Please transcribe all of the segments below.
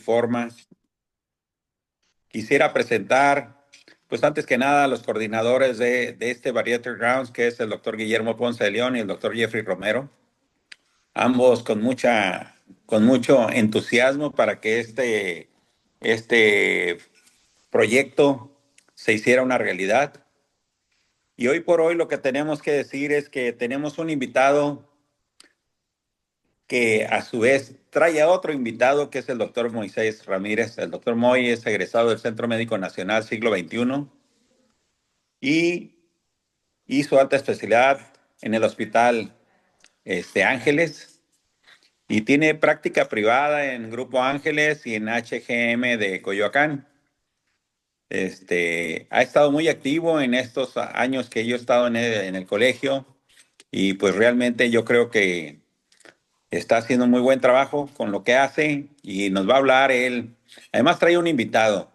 forma. Quisiera presentar, pues antes que nada, a los coordinadores de este Bariatric Rounds, que es el doctor Guillermo Ponce de León y el doctor Jeffrey Romero, ambos con mucho entusiasmo para que este proyecto se hiciera una realidad. Y hoy por hoy lo que tenemos que decir es que tenemos un invitado que a su vez trae a otro invitado, que es el doctor Moisés Ramírez. El doctor Moy es egresado del Centro Médico Nacional Siglo XXI y hizo alta especialidad en el Hospital Ángeles y tiene práctica privada en Grupo Ángeles y en HGM de Coyoacán. Ha estado muy activo en estos años que yo he estado en el colegio y pues realmente yo creo que está haciendo un muy buen trabajo con lo que hace y nos va a hablar él. Además trae un invitado.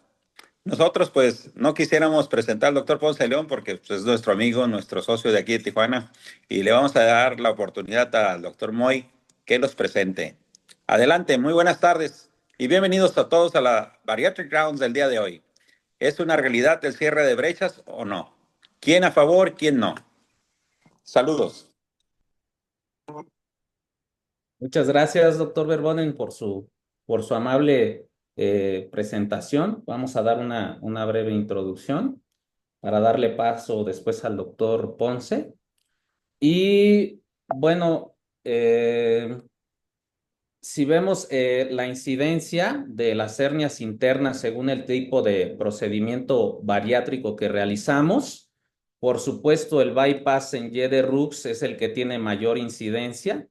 Nosotros pues no quisiéramos presentar al doctor Ponce de León porque pues, es nuestro amigo, nuestro socio de aquí de Tijuana y le vamos a dar la oportunidad al doctor Moy que los presente. Adelante, muy buenas tardes y bienvenidos a todos a la Bariatric Rounds del día de hoy. ¿Es una realidad el cierre de brechas o no? ¿Quién a favor, quién no? Saludos. Muchas gracias, doctor Verbonen, por su amable presentación. Vamos a dar una breve introducción para darle paso después al doctor Ponce. Y bueno, si vemos la incidencia de las hernias internas según el tipo de procedimiento bariátrico que realizamos, por supuesto, el bypass en Y de Rux es el que tiene mayor incidencia.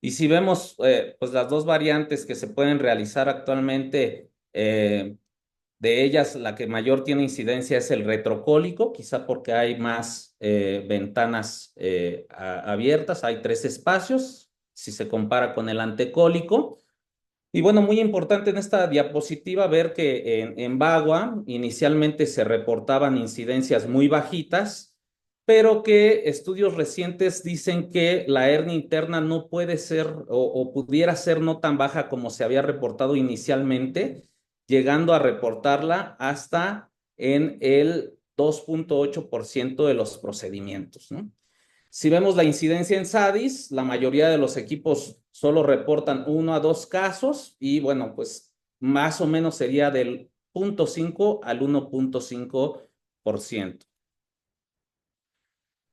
Y si vemos pues las dos variantes que se pueden realizar actualmente, de ellas la que mayor tiene incidencia es el retrocólico, quizá porque hay más ventanas abiertas, hay 3 espacios, si se compara con el antecólico. Y bueno, muy importante en esta diapositiva ver que en VAGUA inicialmente se reportaban incidencias muy bajitas, pero que estudios recientes dicen que la hernia interna no puede ser o pudiera ser no tan baja como se había reportado inicialmente, llegando a reportarla hasta en el 2.8% de los procedimientos, ¿no? Si vemos la incidencia en SADIS, la mayoría de los equipos solo reportan 1 a 2 casos y bueno, pues más o menos sería del 0.5 al 1.5%.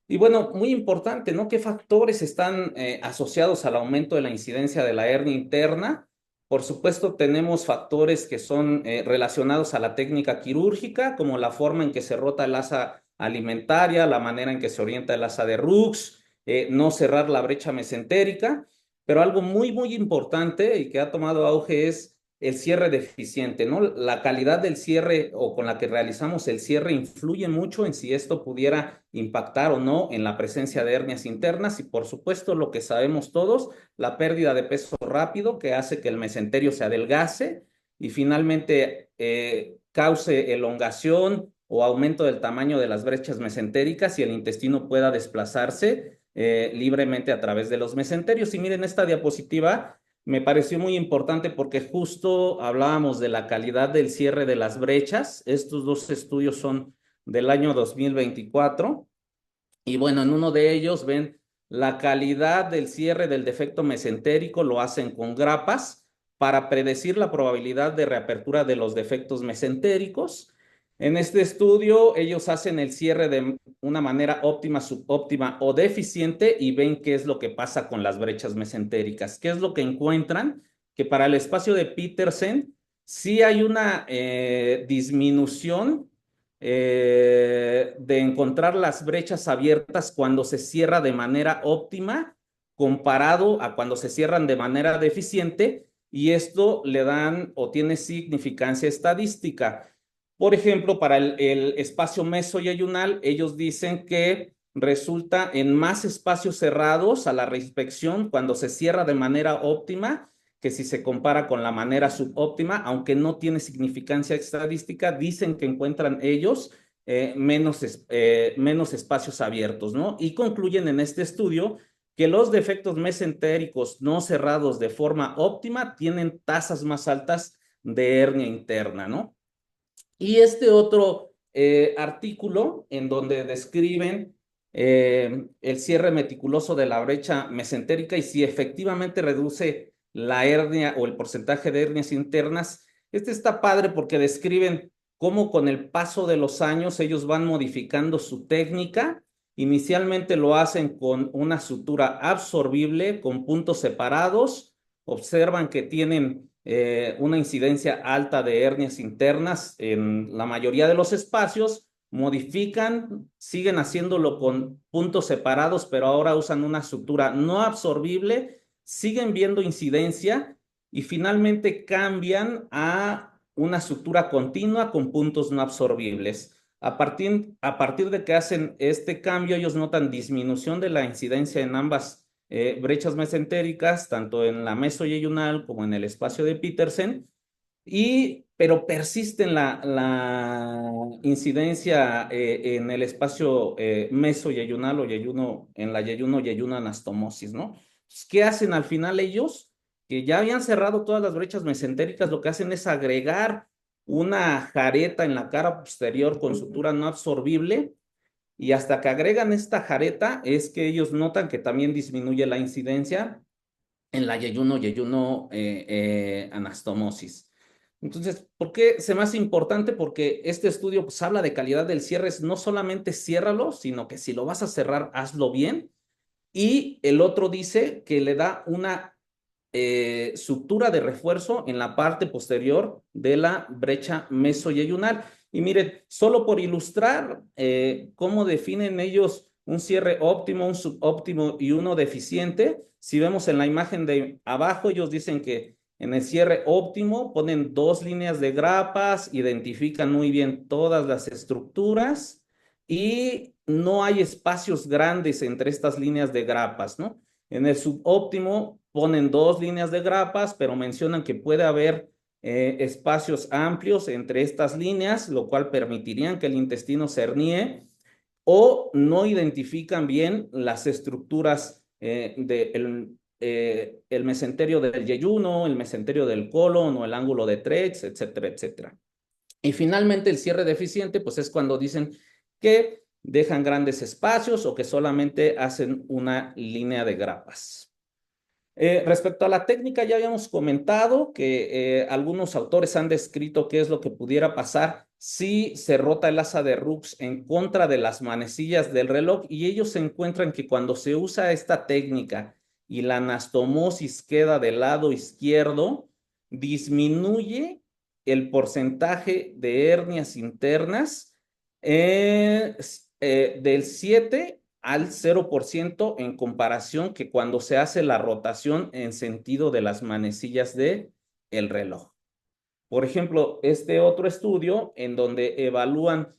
Y bueno, muy importante, ¿no? ¿Qué factores están asociados al aumento de la incidencia de la hernia interna? Por supuesto, tenemos factores que son relacionados a la técnica quirúrgica, como la forma en que se rota el asa alimentaria, la manera en que se orienta el asa de Rux, no cerrar la brecha mesentérica, pero algo muy importante y que ha tomado auge es el cierre deficiente, ¿no? La calidad del cierre o con la que realizamos el cierre influye mucho en si esto pudiera impactar o no en la presencia de hernias internas y por supuesto lo que sabemos todos, la pérdida de peso rápido que hace que el mesenterio se adelgace y finalmente cause elongación o aumento del tamaño de las brechas mesentéricas y el intestino pueda desplazarse libremente a través de los mesenterios. Y miren esta diapositiva, me pareció muy importante porque justo hablábamos de la calidad del cierre de las brechas. Estos dos estudios son del año 2024. Y bueno, en uno de ellos ven la calidad del cierre del defecto mesentérico, lo hacen con grapas para predecir la probabilidad de reapertura de los defectos mesentéricos. En este estudio, ellos hacen el cierre de una manera óptima, subóptima o deficiente y ven qué es lo que pasa con las brechas mesentéricas. ¿Qué es lo que encuentran? Que para el espacio de Petersen sí hay una disminución de encontrar las brechas abiertas cuando se cierra de manera óptima comparado a cuando se cierran de manera deficiente y esto le dan o tiene significancia estadística. Por ejemplo, para el espacio mesoyeyunal, ellos dicen que resulta en más espacios cerrados a la reinspección cuando se cierra de manera óptima que si se compara con la manera subóptima, aunque no tiene significancia estadística, dicen que encuentran ellos menos espacios abiertos, ¿no? Y concluyen en este estudio que los defectos mesentéricos no cerrados de forma óptima tienen tasas más altas de hernia interna, ¿no? Y este otro artículo en donde describen el cierre meticuloso de la brecha mesentérica y si efectivamente reduce la hernia o el porcentaje de hernias internas. Este está padre porque describen cómo con el paso de los años ellos van modificando su técnica. Inicialmente lo hacen con una sutura absorbible, con puntos separados. Observan que tienen una incidencia alta de hernias internas en la mayoría de los espacios, modifican, siguen haciéndolo con puntos separados, pero ahora usan una sutura no absorbible, siguen viendo incidencia y finalmente cambian a una sutura continua con puntos no absorbibles. A partir de que hacen este cambio, ellos notan disminución de la incidencia en ambas brechas mesentéricas, tanto en la mesoyeyunal como en el espacio de Petersen, pero persiste la incidencia en el espacio mesoyeyunal o yeyuno, en la yeyuno anastomosis, ¿no? Entonces, ¿qué hacen al final ellos? Que ya habían cerrado todas las brechas mesentéricas, lo que hacen es agregar una jareta en la cara posterior con sutura no absorbible y hasta que agregan esta jareta es que ellos notan que también disminuye la incidencia en la yeyuno anastomosis. Entonces, ¿por qué se me hace importante? Porque este estudio pues, habla de calidad del cierre, no solamente ciérralo, sino que si lo vas a cerrar, hazlo bien. Y el otro dice que le da una sutura de refuerzo en la parte posterior de la brecha mesoyeyunal. Y miren, solo por ilustrar cómo definen ellos un cierre óptimo, un subóptimo y uno deficiente, si vemos en la imagen de abajo, ellos dicen que en el cierre óptimo ponen dos líneas de grapas, identifican muy bien todas las estructuras y no hay espacios grandes entre estas líneas de grapas, ¿no? En el subóptimo ponen dos líneas de grapas, pero mencionan que puede haber espacios amplios entre estas líneas, lo cual permitirían que el intestino se hernie, o no identifican bien las estructuras del el mesenterio del yeyuno, el mesenterio del colon o el ángulo de Treitz, etcétera, etcétera. Y finalmente el cierre deficiente, pues es cuando dicen que dejan grandes espacios o que solamente hacen una línea de grapas. Respecto a la técnica, ya habíamos comentado que algunos autores han descrito qué es lo que pudiera pasar si se rota el asa de Rux en contra de las manecillas del reloj y ellos se encuentran que cuando se usa esta técnica y la anastomosis queda del lado izquierdo, disminuye el porcentaje de hernias internas del 7 al 0% en comparación que cuando se hace la rotación en sentido de las manecillas de el reloj. Por ejemplo, este otro estudio en donde evalúan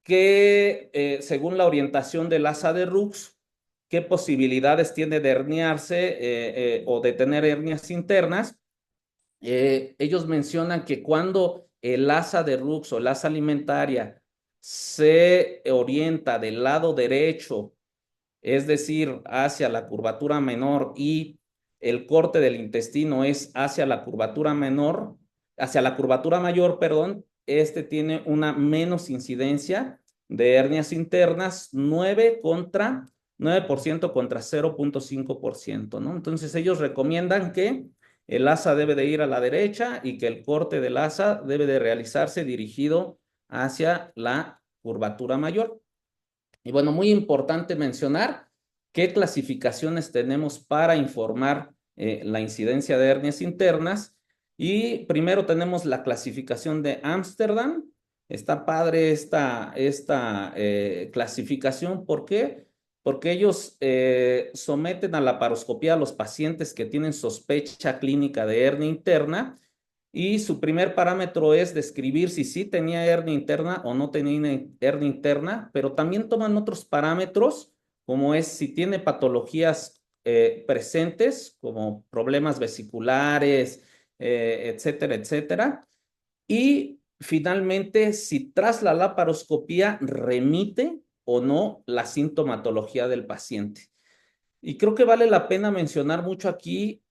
que según la orientación del asa de Rux, qué posibilidades tiene de herniarse o de tener hernias internas. Ellos mencionan que cuando el asa de Rux o el asa alimentaria se orienta del lado derecho, es decir, hacia la curvatura menor y el corte del intestino es hacia la curvatura menor, hacia la curvatura mayor, perdón, este tiene una menos incidencia de hernias internas, 9% contra 0.5%, ¿no? Entonces ellos recomiendan que el asa debe de ir a la derecha y que el corte del asa debe de realizarse dirigido hacia la curvatura mayor. Y bueno, muy importante mencionar qué clasificaciones tenemos para informar la incidencia de hernias internas. Y primero tenemos la clasificación de Ámsterdam. Está padre esta clasificación. ¿Por qué? Porque ellos someten a la laparoscopía a los pacientes que tienen sospecha clínica de hernia interna y su primer parámetro es describir si sí tenía hernia interna o no tenía hernia interna, pero también toman otros parámetros, como es si tiene patologías presentes, como problemas vesiculares, etcétera, etcétera. Y finalmente, si tras la laparoscopía remite o no la sintomatología del paciente. Y creo que vale la pena mencionar mucho aquí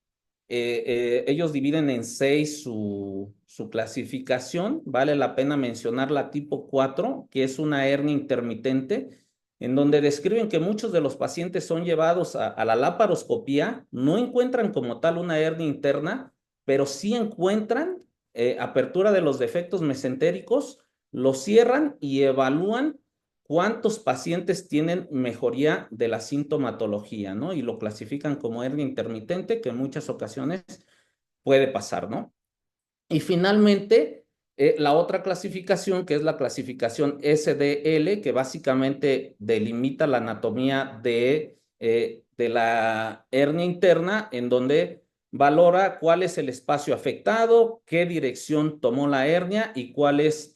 ellos dividen en 6 su clasificación. Vale la pena mencionar la tipo 4, que es una hernia intermitente, en donde describen que muchos de los pacientes son llevados a la laparoscopía, no encuentran como tal una hernia interna, pero sí encuentran apertura de los defectos mesentéricos, lo cierran y evalúan cuántos pacientes tienen mejoría de la sintomatología, ¿no? Y lo clasifican como hernia intermitente, que en muchas ocasiones puede pasar, ¿no? Y finalmente, la otra clasificación, que es la clasificación SDL, que básicamente delimita la anatomía de la hernia interna, en donde valora cuál es el espacio afectado, qué dirección tomó la hernia y cuál es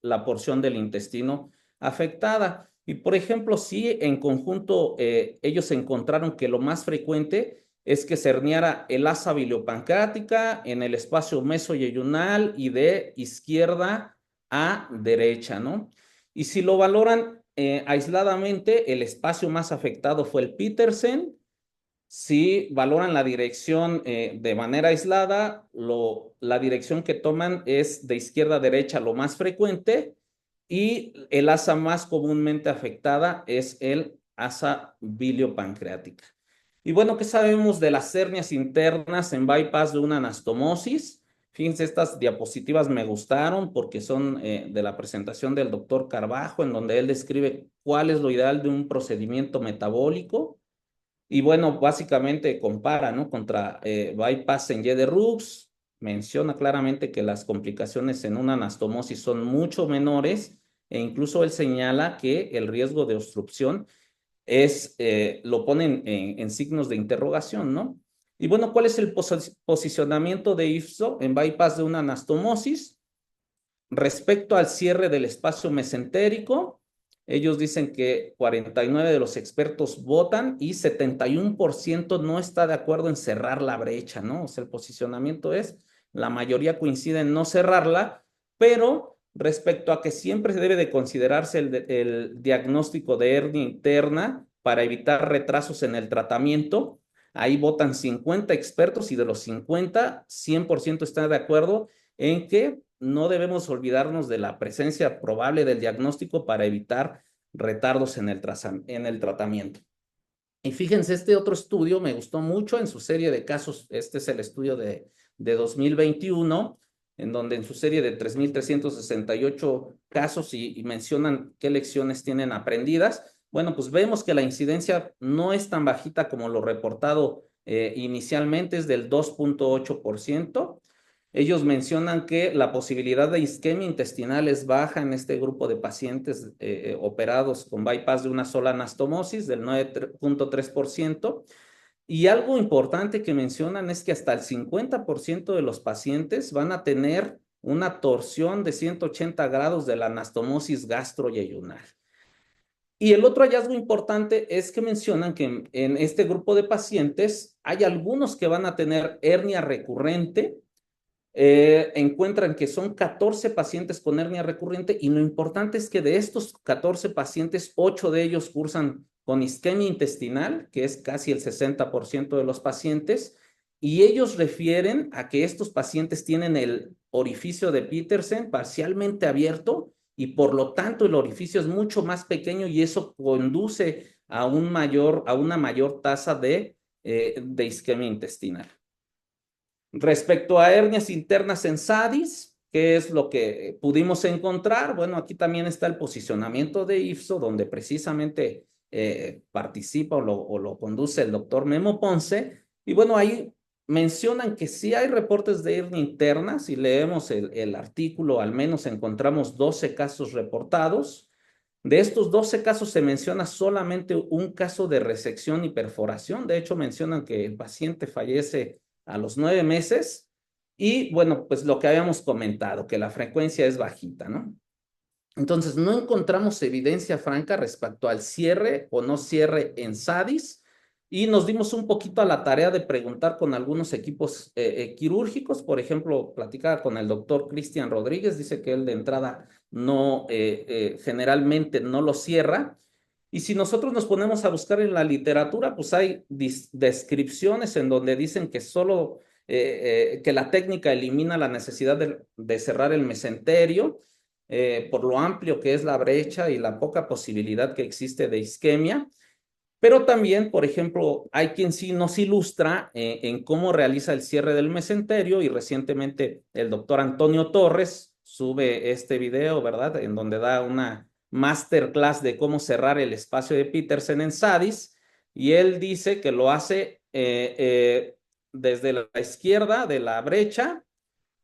la porción del intestino afectada. Y por ejemplo, si en conjunto ellos encontraron que lo más frecuente es que se herniara el asa biliopancreática en el espacio mesoyeyunal y de izquierda a derecha, ¿no? Y si lo valoran aisladamente, el espacio más afectado fue el Petersen. Si valoran la dirección de manera aislada, la dirección que toman es de izquierda a derecha lo más frecuente y el asa más comúnmente afectada es el asa biliopancreática. Y bueno, ¿qué sabemos de las hernias internas en bypass de una anastomosis? Fíjense, estas diapositivas me gustaron porque son de la presentación del doctor Carbajo, en donde él describe cuál es lo ideal de un procedimiento metabólico. Y bueno, básicamente compara, ¿no? Contra bypass en Y de Rux, menciona claramente que las complicaciones en una anastomosis son mucho menores e incluso él señala que el riesgo de obstrucción lo ponen en signos de interrogación, ¿no? Y bueno, ¿cuál es el posicionamiento de IFSO en bypass de una anastomosis? Respecto al cierre del espacio mesentérico, ellos dicen que 49 de los expertos votan y 71% no está de acuerdo en cerrar la brecha, ¿no? O sea, el posicionamiento es, la mayoría coincide en no cerrarla, pero respecto a que siempre se debe de considerarse el diagnóstico de hernia interna para evitar retrasos en el tratamiento, ahí votan 50 expertos y de los 50, 100% están de acuerdo en que no debemos olvidarnos de la presencia probable del diagnóstico para evitar retardos en el tratamiento. Y fíjense, este otro estudio me gustó mucho en su serie de casos. Este es el estudio de 2021, en donde en su serie de 3,368 casos y mencionan qué lecciones tienen aprendidas. Bueno, pues vemos que la incidencia no es tan bajita como lo reportado inicialmente, es del 2,8%. Ellos mencionan que la posibilidad de isquemia intestinal es baja en este grupo de pacientes operados con bypass de una sola anastomosis, del 9,3%. Y algo importante que mencionan es que hasta el 50% de los pacientes van a tener una torsión de 180 grados de la anastomosis gastroyeyunal. Y el otro hallazgo importante es que mencionan que en este grupo de pacientes hay algunos que van a tener hernia recurrente. Encuentran que son 14 pacientes con hernia recurrente y lo importante es que de estos 14 pacientes, 8 de ellos cursan con isquemia intestinal, que es casi el 60% de los pacientes, y ellos refieren a que estos pacientes tienen el orificio de Petersen parcialmente abierto y por lo tanto el orificio es mucho más pequeño y eso conduce a una mayor tasa de isquemia intestinal. Respecto a hernias internas en SADIS, ¿qué es lo que pudimos encontrar? Bueno, aquí también está el posicionamiento de IFSO, donde precisamente participa o lo conduce el doctor Memo Ponce. Y bueno, ahí mencionan que sí hay reportes de hernia interna. Si leemos el artículo, al menos encontramos 12 casos reportados. De estos 12 casos se menciona solamente un caso de resección y perforación. De hecho, mencionan que el paciente fallece a los 9 meses y bueno, pues lo que habíamos comentado, que la frecuencia es bajita, ¿no? Entonces, no encontramos evidencia franca respecto al cierre o no cierre en SADIS y nos dimos un poquito a la tarea de preguntar con algunos equipos quirúrgicos. Por ejemplo, platicaba con el doctor Cristian Rodríguez, dice que él de entrada no, generalmente no lo cierra. Y si nosotros nos ponemos a buscar en la literatura, pues hay descripciones en donde dicen que solo que la técnica elimina la necesidad de cerrar el mesenterio por lo amplio que es la brecha y la poca posibilidad que existe de isquemia. Pero también, por ejemplo, hay quien sí nos ilustra en cómo realiza el cierre del mesenterio y recientemente el doctor Antonio Torres sube este video, ¿verdad? En donde da una masterclass de cómo cerrar el espacio de Petersen en SADIS y él dice que lo hace desde la izquierda de la brecha,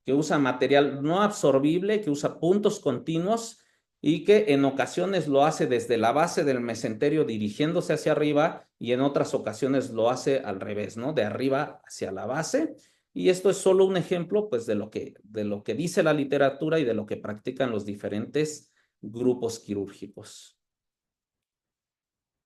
que usa material no absorbible, que usa puntos continuos y que en ocasiones lo hace desde la base del mesenterio dirigiéndose hacia arriba y en otras ocasiones lo hace al revés, ¿no? De arriba hacia la base. Y esto es solo un ejemplo, pues, de lo que dice la literatura y de lo que practican los diferentes grupos quirúrgicos.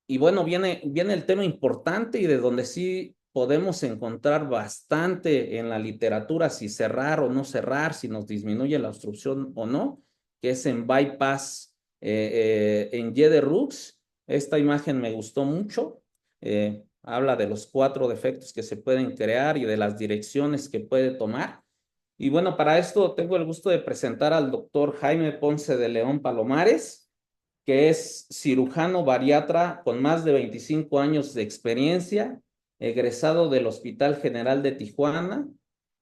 Y bueno, viene el tema importante y de donde sí podemos encontrar bastante en la literatura si cerrar o no cerrar, si nos disminuye la obstrucción o no, que es en bypass en Y de Rux. Esta imagen me gustó mucho. Habla de los 4 defectos que se pueden crear y de las direcciones que puede tomar. Y bueno, para esto tengo el gusto de presentar al doctor Jaime Ponce de León Palomares, que es cirujano bariatra con más de 25 años de experiencia, egresado del Hospital General de Tijuana,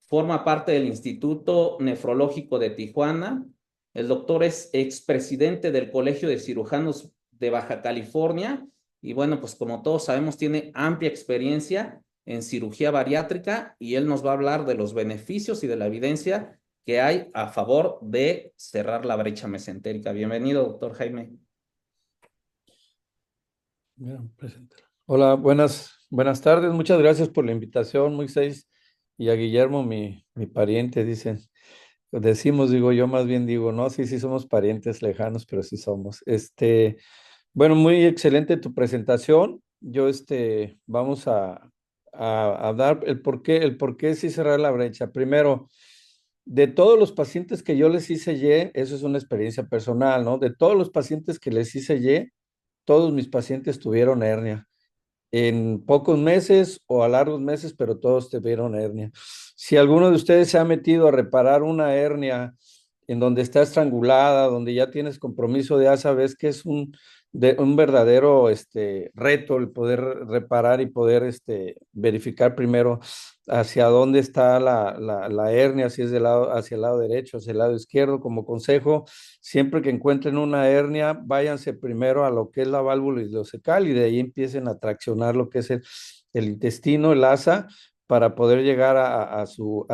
forma parte del Instituto Nefrológico de Tijuana. El doctor es expresidente del Colegio de Cirujanos de Baja California y bueno, pues como todos sabemos, tiene amplia experiencia en cirugía bariátrica y él nos va a hablar de los beneficios y de la evidencia que hay a favor de cerrar la brecha mesentérica. Bienvenido, doctor Jaime. Hola, buenas tardes. Muchas gracias por la invitación, Moisés, y a Guillermo, mi pariente, dicen. Decimos, digo yo, más bien digo, no, sí, sí somos parientes lejanos, pero sí somos. Bueno, muy excelente tu presentación. Yo, vamos a dar el por qué sí cerrar la brecha. Primero, de todos los pacientes que yo les hice Y, eso es una experiencia personal, ¿no? De todos los pacientes que les hice Y, todos mis pacientes tuvieron hernia en pocos meses o a largos meses, pero todos tuvieron hernia. Si alguno de ustedes se ha metido a reparar una hernia en donde está estrangulada, donde ya tienes compromiso, ya sabes que es un verdadero reto el poder reparar y poder verificar primero hacia dónde está la hernia, si es hacia el lado derecho, hacia el lado izquierdo. Como consejo, siempre que encuentren una hernia, váyanse primero a lo que es la válvula ileocecal y de ahí empiecen a traccionar lo que es el intestino, el asa, para poder llegar a su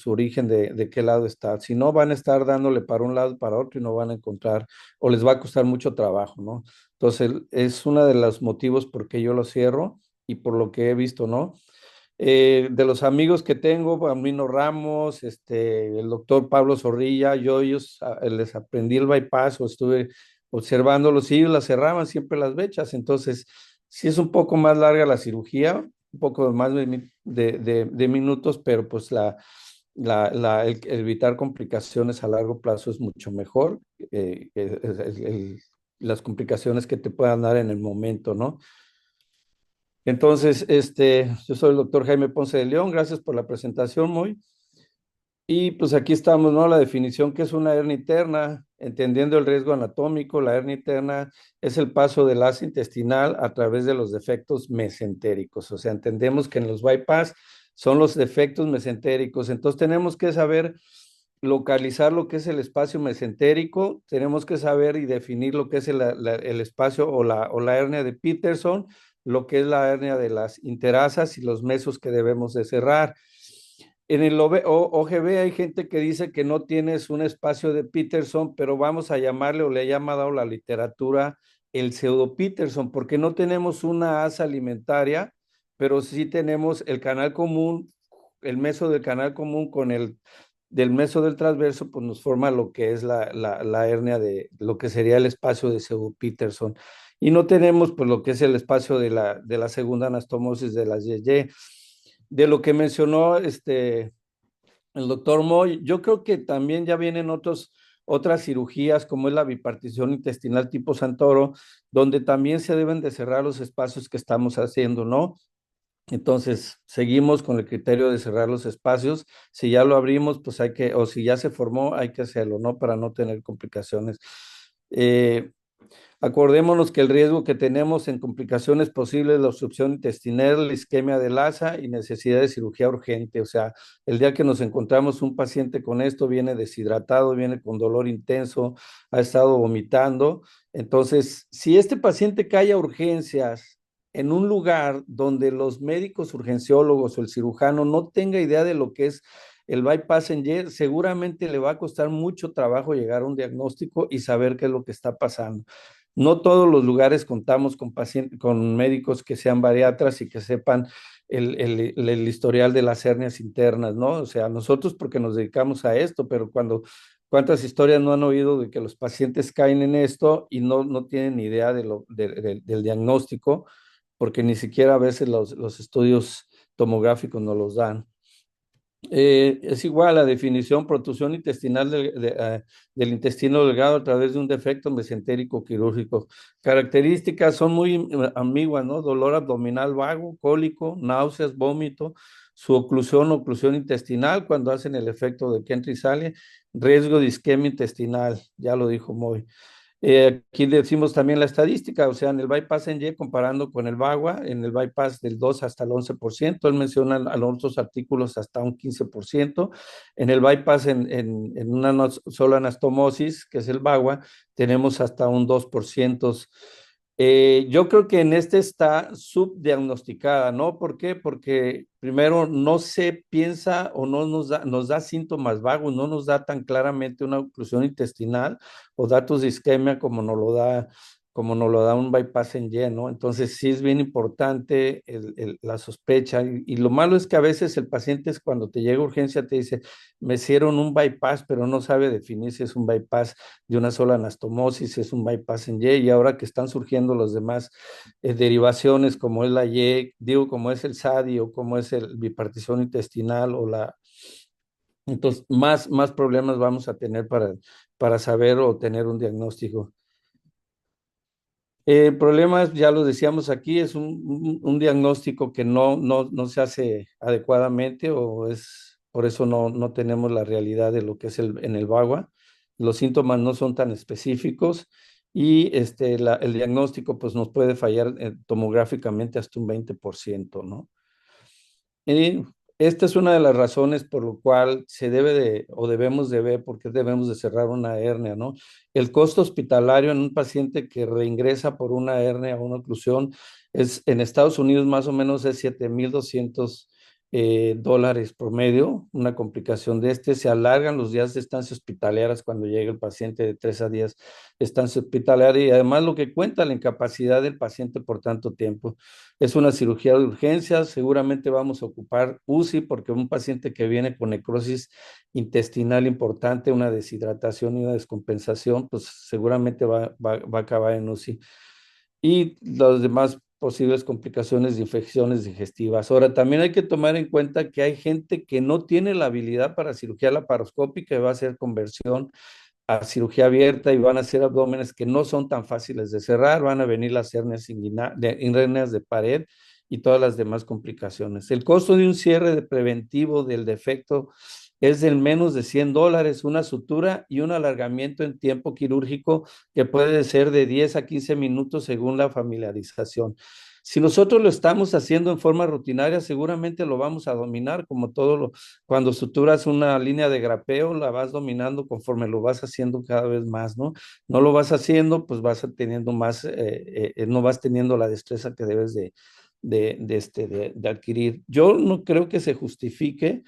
origen de qué lado está. Si no, van a estar dándole para un lado, para otro y no van a encontrar, o les va a costar mucho trabajo, ¿no? Entonces, es uno de los motivos por qué yo lo cierro y por lo que he visto, ¿no? De los amigos que tengo, Bambino Ramos, el doctor Pablo Zorrilla, yo ellos les aprendí el bypass o estuve observándolos y ellos las cerraban siempre las brechas. Entonces, sí es un poco más larga la cirugía, un poco más de minutos, pero pues el evitar complicaciones a largo plazo es mucho mejor, las complicaciones que te puedan dar en el momento, ¿no? Entonces, yo soy el doctor Jaime Ponce de León, gracias por la presentación, muy. Y pues aquí estamos, ¿no? La definición que es una hernia interna, entendiendo el riesgo anatómico, la hernia interna es el paso del asa intestinal a través de los defectos mesentéricos. O sea, entendemos que en los bypass son los defectos mesentéricos. Entonces tenemos que saber localizar lo que es el espacio mesentérico, tenemos que saber y definir lo que es el espacio o la hernia de Peterson, lo que es la hernia de las interasas y los mesos que debemos de cerrar. En el OGB hay gente que dice que no tienes un espacio de Peterson, pero vamos a llamarle, o le ha llamado la literatura, el pseudo Peterson, porque no tenemos una asa alimentaria, pero sí tenemos el canal común, el meso del canal común con el del meso del transverso, pues nos forma lo que es la hernia de lo que sería el espacio de pseudo Peterson. Y no tenemos pues lo que es el espacio de la segunda anastomosis de las YY. De lo que mencionó el doctor Moy, yo creo que también ya vienen otras cirugías como es la bipartición intestinal tipo Santoro, donde también se deben de cerrar los espacios que estamos haciendo, ¿no? Entonces, seguimos con el criterio de cerrar los espacios. Si ya lo abrimos, pues hay que, o si ya se formó, hay que hacerlo, ¿no? Para no tener complicaciones. Eh, Acordémonos que el riesgo que tenemos en complicaciones posibles, la obstrucción intestinal, la isquemia del asa y necesidad de cirugía urgente. O sea, el día que nos encontramos un paciente con esto, viene deshidratado, viene con dolor intenso, ha estado vomitando. Entonces, si este paciente cae a urgencias en un lugar donde los médicos urgenciólogos o el cirujano no tenga idea de lo que es el bypass en Y, seguramente le va a costar mucho trabajo llegar a un diagnóstico y saber qué es lo que está pasando. No todos los lugares contamos con pacientes, con médicos que sean bariatras y que sepan el historial de las hernias internas, ¿no? O sea, nosotros porque nos dedicamos a esto, pero cuántas historias no han oído de que los pacientes caen en esto y no tienen ni idea del diagnóstico, porque ni siquiera a veces los estudios tomográficos nos los dan. Es igual a definición, protrusión intestinal del intestino delgado a través de un defecto mesentérico quirúrgico. Características son muy ambiguas, ¿no? Dolor abdominal vago, cólico, náuseas, vómito, su oclusión o oclusión intestinal cuando hacen el efecto de que entra y sale, riesgo de isquemia intestinal, ya lo dijo Moy. Aquí decimos también la estadística, o sea, en el bypass en Y comparando con el VAGUA, en el bypass del 2 hasta el 11%, él menciona a los otros artículos hasta un 15%, en el bypass en una sola anastomosis, que es el VAGUA, tenemos hasta un 2%. Yo creo que en este está subdiagnosticada, ¿no? ¿Por qué? Porque primero no se piensa o no nos da síntomas vagos, no nos da tan claramente una oclusión intestinal o datos de isquemia como nos lo da un bypass en Y, ¿no? Entonces sí es bien importante la sospecha y lo malo es que a veces el paciente es cuando te llega urgencia te dice, me hicieron un bypass, pero no sabe definir si es un bypass de una sola anastomosis, si es un bypass en Y ahora que están surgiendo los demás derivaciones como es la Y, digo, como es el SADI o como es el bipartición intestinal o la entonces, más problemas vamos a tener para saber o tener un diagnóstico. El problema, ya lo decíamos aquí, es un diagnóstico que no se hace adecuadamente o es, por eso no tenemos la realidad de lo que es en el VAGUA. Los síntomas no son tan específicos y el diagnóstico pues nos puede fallar tomográficamente hasta un 20%, ¿no? Y esta es una de las razones por lo cual se debe de, o debemos de ver, por qué debemos de cerrar una hernia, ¿no? El costo hospitalario en un paciente que reingresa por una hernia o una oclusión es en Estados Unidos más o menos es $7,200 dólares promedio, una complicación de se alargan los días de estancia hospitalarias cuando llega el paciente de 3 a 10 estancia hospitalaria y además lo que cuenta la incapacidad del paciente por tanto tiempo. Es una cirugía de urgencia, seguramente vamos a ocupar UCI porque un paciente que viene con necrosis intestinal importante, una deshidratación y una descompensación, pues seguramente va a acabar en UCI. Y las demás posibles complicaciones de infecciones digestivas. Ahora, también hay que tomar en cuenta que hay gente que no tiene la habilidad para cirugía laparoscópica y va a hacer conversión a cirugía abierta y van a ser abdómenes que no son tan fáciles de cerrar, van a venir las hernias de pared y todas las demás complicaciones. El costo de un cierre de preventivo del defecto es del menos de $100, una sutura y un alargamiento en tiempo quirúrgico que puede ser de 10 a 15 minutos según la familiarización. Si nosotros lo estamos haciendo en forma rutinaria, seguramente lo vamos a dominar como cuando suturas una línea de grapeo, la vas dominando conforme lo vas haciendo cada vez más, ¿no? No lo vas haciendo, pues vas teniendo más, no vas teniendo la destreza que debes de adquirir. Yo no creo que se justifique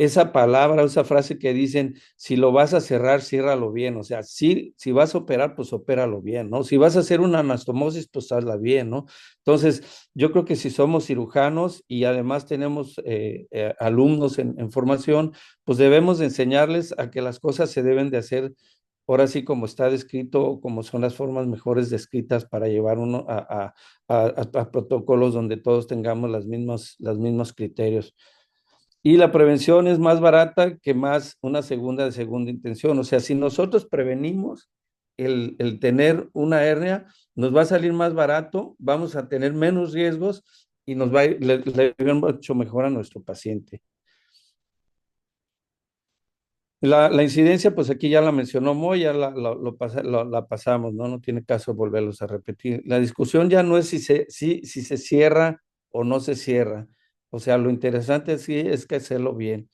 esa palabra, esa frase que dicen, si lo vas a cerrar, ciérralo bien. O sea, si vas a operar, pues opéralo bien, ¿no? Si vas a hacer una anastomosis, pues hazla bien, ¿no? Entonces, yo creo que si somos cirujanos y además tenemos alumnos en formación, pues debemos de enseñarles a que las cosas se deben de hacer ahora sí como está descrito, como son las formas mejores descritas para llevar uno a protocolos donde todos tengamos los mismos criterios. Y la prevención es más barata que más una segunda de segunda intención. O sea, si nosotros prevenimos el tener una hernia, nos va a salir más barato, vamos a tener menos riesgos y nos va a ir, le va mucho mejor a nuestro paciente. La incidencia, pues aquí ya la mencionó Moy, ya la pasamos, ¿no? No tiene caso volverlos a repetir. La discusión ya no es si se cierra o no se cierra. O sea, lo interesante sí es que hacerlo bien.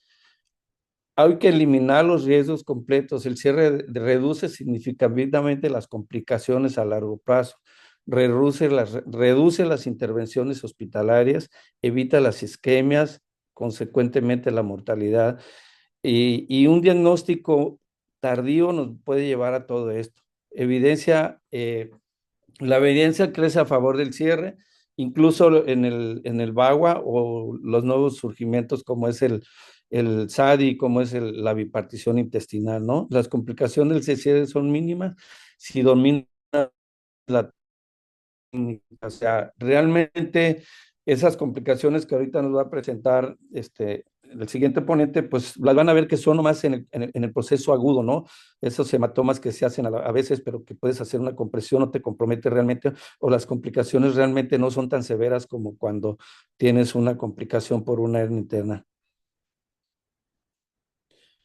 Hay que eliminar los riesgos completos. El cierre reduce significativamente las complicaciones a largo plazo, reduce las intervenciones hospitalarias, evita las isquemias, consecuentemente la mortalidad. Y un diagnóstico tardío nos puede llevar a todo esto. La evidencia crece a favor del cierre, incluso en el VAWA o los nuevos surgimientos como es el SADI, como es la bipartición intestinal, ¿no? Las complicaciones del cierre son mínimas si domina la técnica. O sea, realmente esas complicaciones que ahorita nos va a presentar el siguiente ponente, pues las van a ver que son nomás en el proceso agudo, ¿no? Esos hematomas que se hacen a veces, pero que puedes hacer una compresión, no te compromete realmente, o las complicaciones realmente no son tan severas como cuando tienes una complicación por una hernia interna.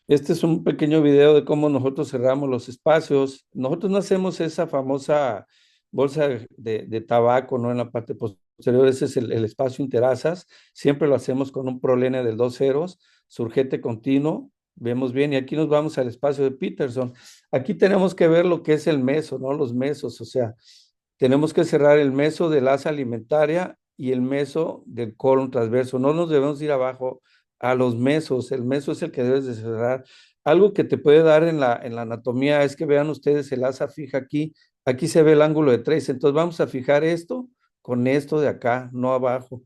Este es un pequeño video de cómo nosotros cerramos los espacios. Nosotros no hacemos esa famosa bolsa de tabaco, ¿no? En la parte posterior, ese es el espacio interazas. Siempre lo hacemos con un prolene del 2 ceros, surgete continuo. Vemos bien, y aquí nos vamos al espacio de Peterson. Aquí tenemos que ver lo que es el meso, ¿no? Los mesos, o sea, tenemos que cerrar el meso del asa alimentaria y el meso del colon transverso. No nos debemos ir abajo a los mesos. El meso es el que debes de cerrar. Algo que te puede dar en la anatomía es que vean ustedes el asa fija aquí. Aquí se ve el ángulo de trace. Entonces vamos a fijar esto con esto de acá, no abajo.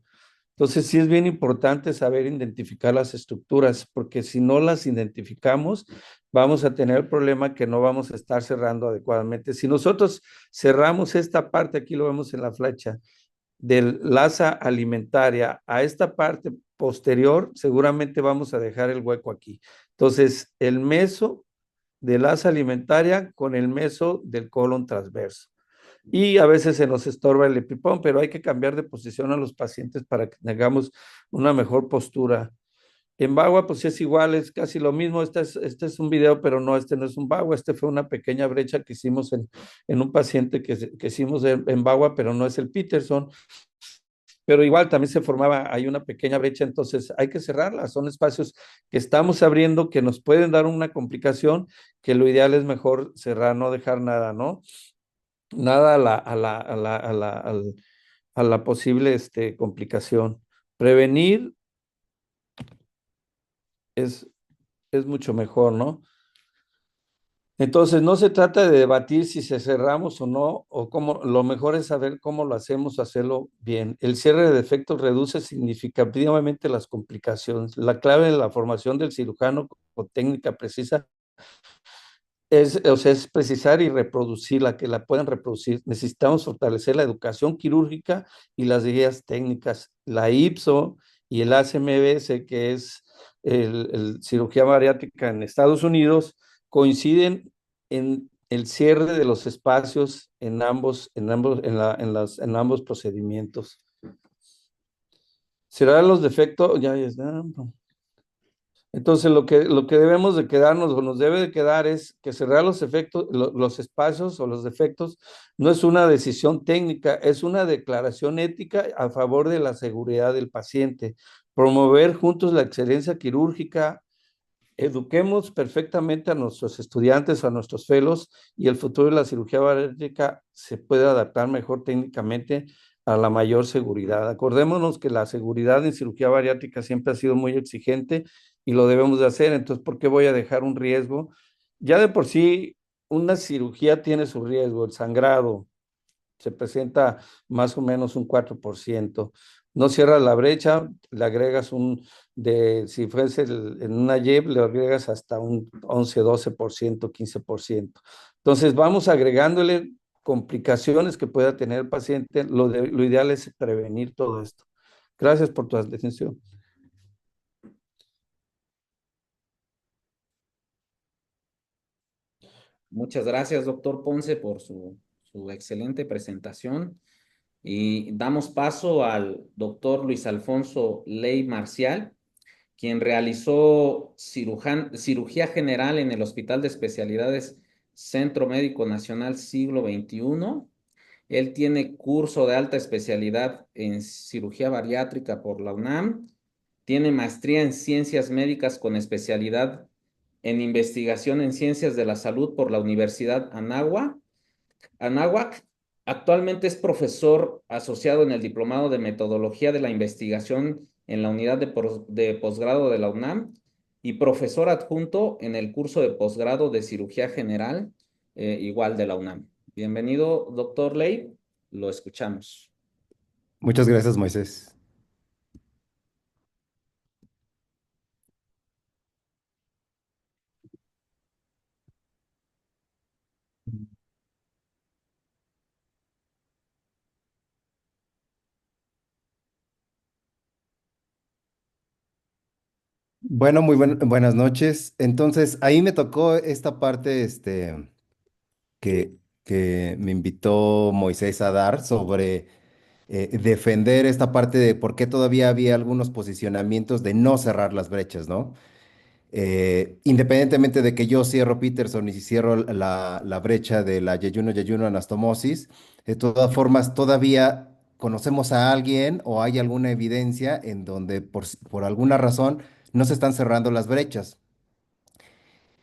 Entonces sí es bien importante saber identificar las estructuras, porque si no las identificamos, vamos a tener el problema que no vamos a estar cerrando adecuadamente. Si nosotros cerramos esta parte, aquí lo vemos en la flecha, del asa alimentaria a esta parte posterior, seguramente vamos a dejar el hueco aquí. Entonces, el meso del asa alimentaria con el meso del colon transverso. Y a veces se nos estorba el epipón, pero hay que cambiar de posición a los pacientes para que tengamos una mejor postura. En Bagua, pues es igual, es casi lo mismo. Este es un video, pero no, este no es un Bagua. Este fue una pequeña brecha que hicimos en un paciente que hicimos en Bagua, pero no es el Peterson. Pero igual también se formaba, hay una pequeña brecha, entonces hay que cerrarla. Son espacios que estamos abriendo que nos pueden dar una complicación, que lo ideal es mejor cerrar, no dejar nada, ¿no? Nada a la posible complicación. Prevenir es, es mucho mejor, ¿no? Entonces, no se trata de debatir si se cerramos o no, o cómo, lo mejor es saber cómo lo hacemos, hacerlo bien. El cierre de defectos reduce significativamente las complicaciones. La clave de la formación del cirujano con técnica precisa o sea, es precisar y reproducirla, que la puedan reproducir. Necesitamos fortalecer la educación quirúrgica y las guías técnicas. La IPSO y el ACMBS, que es el cirugía bariátrica en Estados Unidos, coinciden en el cierre de los espacios en ambos procedimientos. ¿Serán los defectos? Ya está. Entonces, lo que debemos de quedarnos o nos debe de quedar es que cerrar los efectos, los espacios o los defectos no es una decisión técnica, es una declaración ética a favor de la seguridad del paciente. Promover juntos la excelencia quirúrgica, eduquemos perfectamente a nuestros estudiantes, a nuestros fellows, y el futuro de la cirugía bariátrica se puede adaptar mejor técnicamente a la mayor seguridad. Acordémonos que la seguridad en cirugía bariátrica siempre ha sido muy exigente y lo debemos de hacer. Entonces, ¿por qué voy a dejar un riesgo? Ya de por sí, una cirugía tiene su riesgo, el sangrado, se presenta más o menos un 4%. No cierras la brecha, le agregas si fuese en una YEP, le agregas hasta un 11, 12%, 15%. Entonces vamos agregándole complicaciones que pueda tener el paciente. Lo ideal es prevenir todo esto. Gracias por tu atención. Muchas gracias, doctor Ponce, por su excelente presentación. Y damos paso al doctor Luis Alfonso Ley Marcial, quien realizó cirugía general en el Hospital de Especialidades Centro Médico Nacional Siglo XXI. Él tiene curso de alta especialidad en cirugía bariátrica por la UNAM, tiene maestría en ciencias médicas con especialidad en investigación en ciencias de la salud por la Universidad Anáhuac. Actualmente es profesor asociado en el Diplomado de Metodología de la Investigación en la unidad de posgrado de la UNAM y profesor adjunto en el curso de posgrado de Cirugía General, igual de la UNAM. Bienvenido, doctor Ley. Lo escuchamos. Muchas gracias, Moisés. Bueno, buenas noches. Entonces, ahí me tocó esta parte, que, que me invitó Moisés a dar sobre defender esta parte de por qué todavía había algunos posicionamientos de no cerrar las brechas, ¿no? Independientemente de que yo cierro Peterson y si cierro la brecha de la yeyuno anastomosis, de todas formas todavía conocemos a alguien o hay alguna evidencia en donde por alguna razón no se están cerrando las brechas.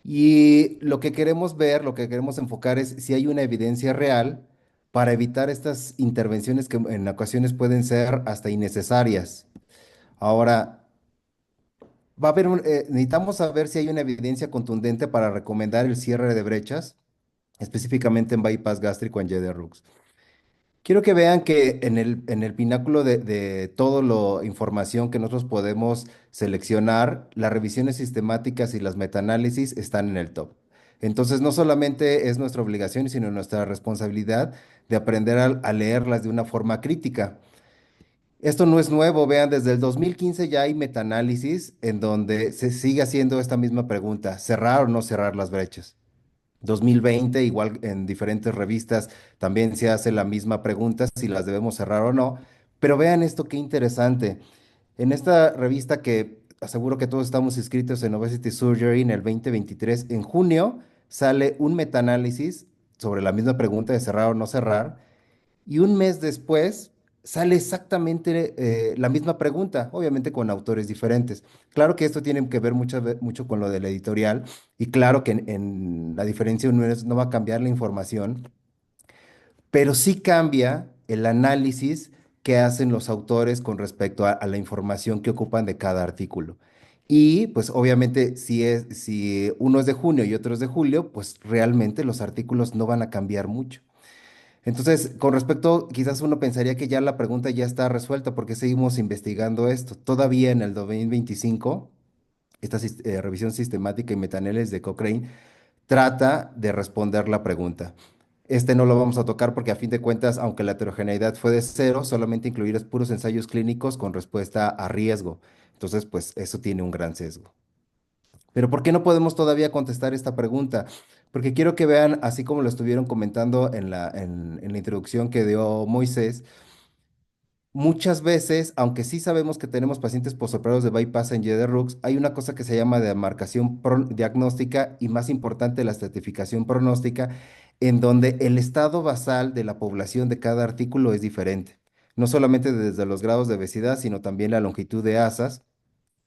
Y lo que queremos ver, lo que queremos enfocar es si hay una evidencia real para evitar estas intervenciones que en ocasiones pueden ser hasta innecesarias. Ahora, necesitamos saber si hay una evidencia contundente para recomendar el cierre de brechas, específicamente en bypass gástrico en YDRUX. Quiero que vean que en el pináculo de toda la información que nosotros podemos seleccionar, las revisiones sistemáticas y las metaanálisis están en el top. Entonces, no solamente es nuestra obligación, sino nuestra responsabilidad de aprender a leerlas de una forma crítica. Esto no es nuevo, vean, desde el 2015 ya hay metaanálisis en donde se sigue haciendo esta misma pregunta, ¿cerrar o no cerrar las brechas? 2020, igual en diferentes revistas, también se hace la misma pregunta, si las debemos cerrar o no. Pero vean esto, qué interesante. En esta revista que aseguro que todos estamos inscritos en Obesity Surgery en el 2023, en junio sale un metaanálisis sobre la misma pregunta de cerrar o no cerrar y un mes después sale exactamente la misma pregunta, obviamente con autores diferentes. Claro que esto tiene que ver mucho con lo del editorial y claro que en la diferencia no va a cambiar la información, pero sí cambia el análisis que hacen los autores con respecto a la información que ocupan de cada artículo. Y pues obviamente si uno es de junio y otro es de julio, pues realmente los artículos no van a cambiar mucho. Entonces, con respecto, quizás uno pensaría que ya la pregunta ya está resuelta porque seguimos investigando esto. Todavía en el 2025, esta revisión sistemática y metanálisis de Cochrane trata de responder la pregunta. Este no lo vamos a tocar porque a fin de cuentas, aunque la heterogeneidad fue de cero, solamente incluir es puros ensayos clínicos con respuesta a riesgo. Entonces, pues eso tiene un gran sesgo. Pero ¿por qué no podemos todavía contestar esta pregunta? Porque quiero que vean, así como lo estuvieron comentando en la introducción que dio Moisés, muchas veces, aunque sí sabemos que tenemos pacientes postoperatorios de bypass en YDRUX, hay una cosa que se llama demarcación diagnóstica y más importante, la estratificación pronóstica, en donde el estado basal de la población de cada artículo es diferente. No solamente desde los grados de obesidad, sino también la longitud de asas,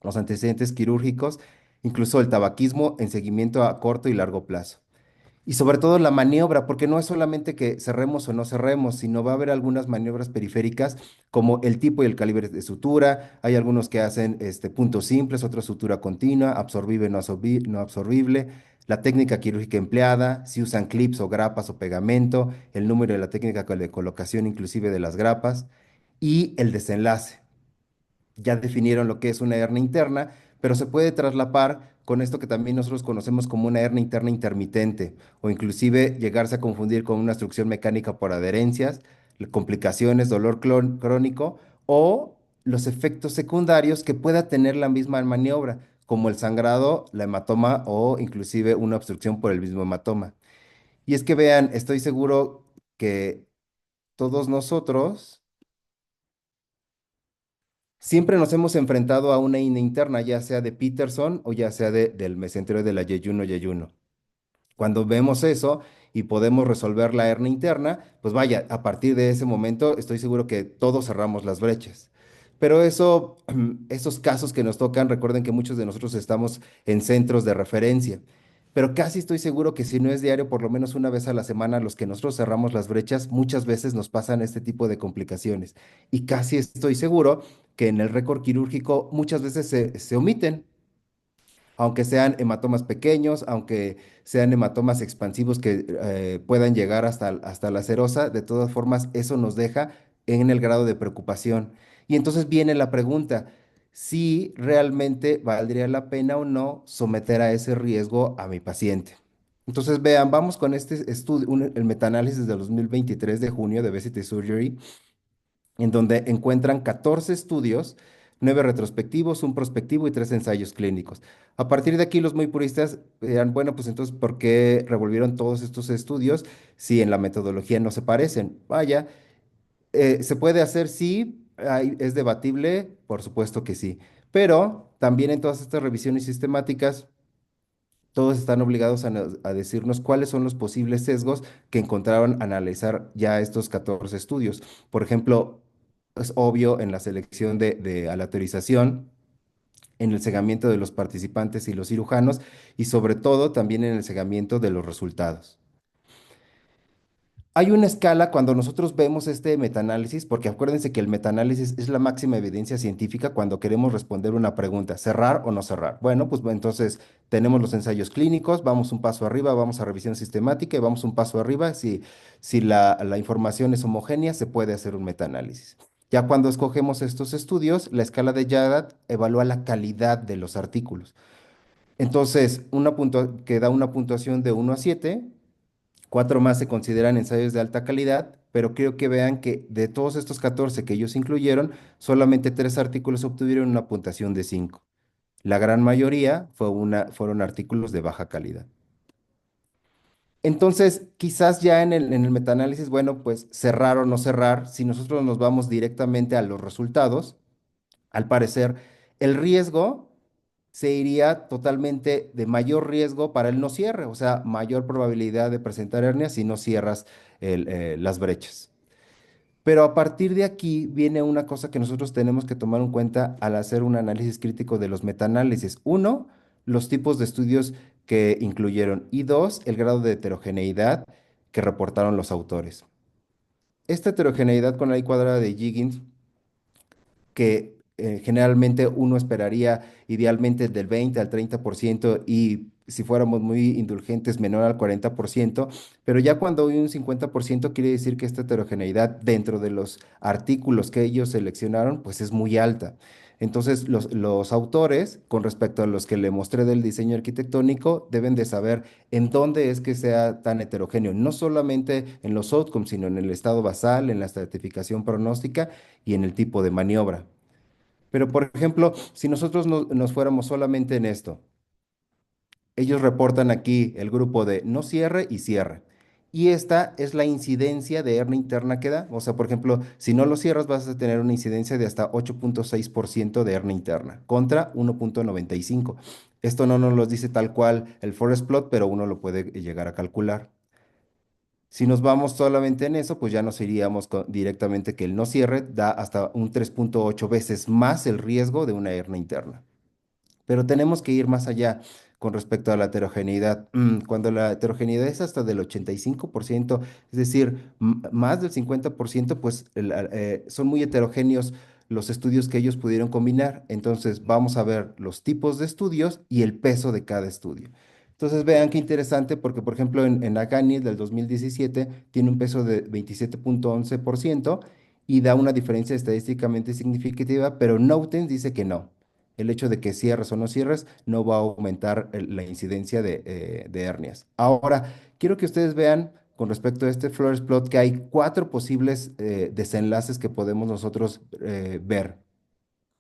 los antecedentes quirúrgicos, incluso el tabaquismo en seguimiento a corto y largo plazo. Y sobre todo la maniobra, porque no es solamente que cerremos o no cerremos, sino va a haber algunas maniobras periféricas como el tipo y el calibre de sutura. Hay algunos que hacen puntos simples, otros sutura continua, absorbible, no absorbible, la técnica quirúrgica empleada, si usan clips o grapas o pegamento, el número de la técnica de colocación inclusive de las grapas y el desenlace. Ya definieron lo que es una hernia interna, pero se puede traslapar con esto que también nosotros conocemos como una hernia interna intermitente, o inclusive llegarse a confundir con una obstrucción mecánica por adherencias, complicaciones, dolor crónico, o los efectos secundarios que pueda tener la misma maniobra, como el sangrado, la hematoma o inclusive una obstrucción por el mismo hematoma. Y es que vean, estoy seguro que todos nosotros siempre nos hemos enfrentado a una hernia interna, ya sea de Peterson o ya sea del mesentero de la yeyuno yeyuno. Cuando vemos eso y podemos resolver la hernia interna, pues vaya, a partir de ese momento estoy seguro que todos cerramos las brechas. Pero eso, esos casos que nos tocan, recuerden que muchos de nosotros estamos en centros de referencia. Pero casi estoy seguro que si no es diario, por lo menos una vez a la semana, los que nosotros cerramos las brechas, muchas veces nos pasan este tipo de complicaciones. Y casi estoy seguro que en el récord quirúrgico muchas veces se omiten, aunque sean hematomas pequeños, aunque sean hematomas expansivos que puedan llegar hasta la serosa, de todas formas, eso nos deja en el grado de preocupación. Y entonces viene la pregunta, si realmente valdría la pena o no someter a ese riesgo a mi paciente. Entonces, vean, vamos con este estudio, el metaanálisis de 2023 de junio de Obesity Surgery, en donde encuentran 14 estudios, 9 retrospectivos, un prospectivo y 3 ensayos clínicos. A partir de aquí, los muy puristas dirán, bueno, pues entonces, ¿por qué revolvieron todos estos estudios si en la metodología no se parecen? Vaya, ¿se puede hacer? Sí. ¿Es debatible? Por supuesto que sí. Pero también en todas estas revisiones sistemáticas, todos están obligados a decirnos cuáles son los posibles sesgos que encontraron al analizar ya estos 14 estudios. Por ejemplo, es obvio en la selección de aleatorización, en el segamiento de los participantes y los cirujanos, y sobre todo también en el segamiento de los resultados. Hay una escala cuando nosotros vemos este metaanálisis, porque acuérdense que el metaanálisis es la máxima evidencia científica cuando queremos responder una pregunta, cerrar o no cerrar. Bueno, pues entonces tenemos los ensayos clínicos, vamos un paso arriba, vamos a revisión sistemática y vamos un paso arriba. Si la información es homogénea, se puede hacer un metaanálisis. Ya cuando escogemos estos estudios, la escala de Yadat evalúa la calidad de los artículos. Entonces, que da una puntuación de 1 a 7. 4 más se consideran ensayos de alta calidad, pero quiero que vean que de todos estos 14 que ellos incluyeron, solamente 3 artículos obtuvieron una puntuación de 5. La gran mayoría fueron artículos de baja calidad. Entonces, quizás ya en el metaanálisis, bueno, pues cerrar o no cerrar, si nosotros nos vamos directamente a los resultados, al parecer, el riesgo se iría totalmente de mayor riesgo para el no cierre, o sea, mayor probabilidad de presentar hernias si no cierras las brechas. Pero a partir de aquí viene una cosa que nosotros tenemos que tomar en cuenta al hacer un análisis crítico de los metaanálisis. Uno, los tipos de estudios que incluyeron y dos, el grado de heterogeneidad que reportaron los autores. Esta heterogeneidad con la I cuadrada de Higgins que generalmente uno esperaría idealmente del 20 al 30% y si fuéramos muy indulgentes menor al 40%, pero ya cuando hay un 50% quiere decir que esta heterogeneidad dentro de los artículos que ellos seleccionaron pues es muy alta. Entonces los autores, con respecto a los que le mostré del diseño arquitectónico, deben de saber en dónde es que sea tan heterogéneo, no solamente en los outcomes, sino en el estado basal, en la estratificación pronóstica y en el tipo de maniobra. Pero, por ejemplo, si nosotros nos fuéramos solamente en esto, ellos reportan aquí el grupo de no cierre y cierre. Y esta es la incidencia de hernia interna que da. O sea, por ejemplo, si no lo cierras, vas a tener una incidencia de hasta 8.6% de hernia interna contra 1.95. Esto no nos lo dice tal cual el forest plot, pero uno lo puede llegar a calcular. Si nos vamos solamente en eso, pues ya nos iríamos directamente que el no cierre da hasta un 3.8 veces más el riesgo de una hernia interna. Pero tenemos que ir más allá con respecto a la heterogeneidad. Cuando la heterogeneidad es hasta del 85%, es decir, más del 50%, pues son muy heterogéneos los estudios que ellos pudieron combinar. Entonces, vamos a ver los tipos de estudios y el peso de cada estudio. Entonces, vean qué interesante, porque, por ejemplo, en Agani del 2017 tiene un peso de 27.11% y da una diferencia estadísticamente significativa, pero Notens dice que no. El hecho de que cierres o no cierres no va a aumentar la incidencia de hernias. Ahora, quiero que ustedes vean con respecto a este Flores Plot que hay 4 posibles desenlaces que podemos nosotros ver,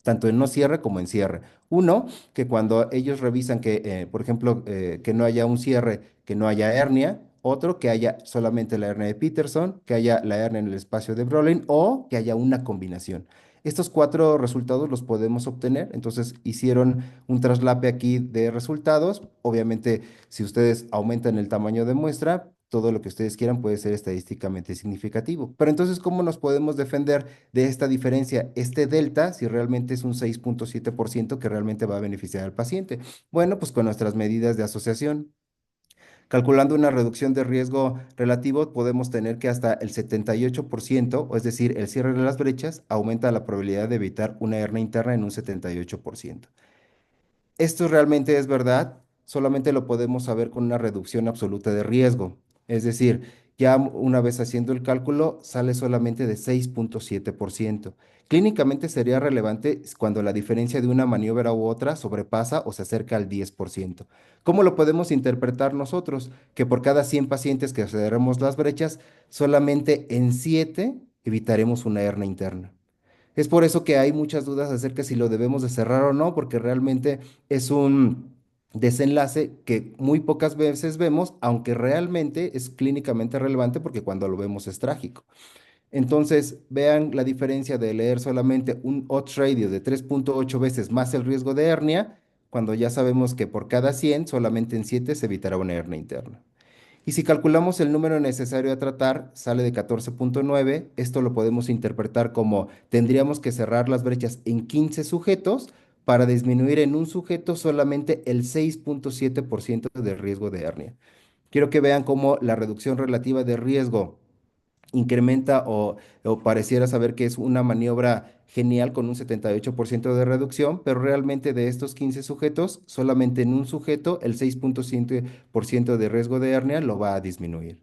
tanto en no cierre como en cierre. Uno, que cuando ellos revisan que, por ejemplo, que no haya un cierre, que no haya hernia, Otro, que haya solamente la hernia de Peterson, que haya la hernia en el espacio de Brolin o que haya una combinación. Estos cuatro resultados los podemos obtener. Entonces hicieron un traslape aquí de resultados. Obviamente, si ustedes aumentan el tamaño de muestra, todo lo que ustedes quieran puede ser estadísticamente significativo. Pero entonces, ¿cómo nos podemos defender de esta diferencia, este delta, si realmente es un 6.7% que realmente va a beneficiar al paciente? Bueno, pues con nuestras medidas de asociación. Calculando una reducción de riesgo relativo, podemos tener que hasta el 78%, o es decir, el cierre de las brechas, aumenta la probabilidad de evitar una hernia interna en un 78%. Esto realmente es verdad, solamente lo podemos saber con una reducción absoluta de riesgo. Es decir, ya una vez haciendo el cálculo, sale solamente de 6.7%. Clínicamente sería relevante cuando la diferencia de una maniobra u otra sobrepasa o se acerca al 10%. ¿Cómo lo podemos interpretar nosotros? Que por cada 100 pacientes que cerremos las brechas, solamente en 7 evitaremos una hernia interna. Es por eso que hay muchas dudas acerca si lo debemos de cerrar o no, porque realmente es un desenlace que muy pocas veces vemos, aunque realmente es clínicamente relevante porque cuando lo vemos es trágico. Entonces, vean la diferencia de leer solamente un odds ratio de 3.8 veces más el riesgo de hernia, cuando ya sabemos que por cada 100, solamente en 7 se evitará una hernia interna. Y si calculamos el número necesario a tratar, sale de 14.9. Esto lo podemos interpretar como tendríamos que cerrar las brechas en 15 sujetos para disminuir en un sujeto solamente el 6.7% de riesgo de hernia. Quiero que vean cómo la reducción relativa de riesgo incrementa o pareciera saber que es una maniobra genial con un 78% de reducción, pero realmente de estos 15 sujetos, solamente en un sujeto el 6.7% de riesgo de hernia lo va a disminuir.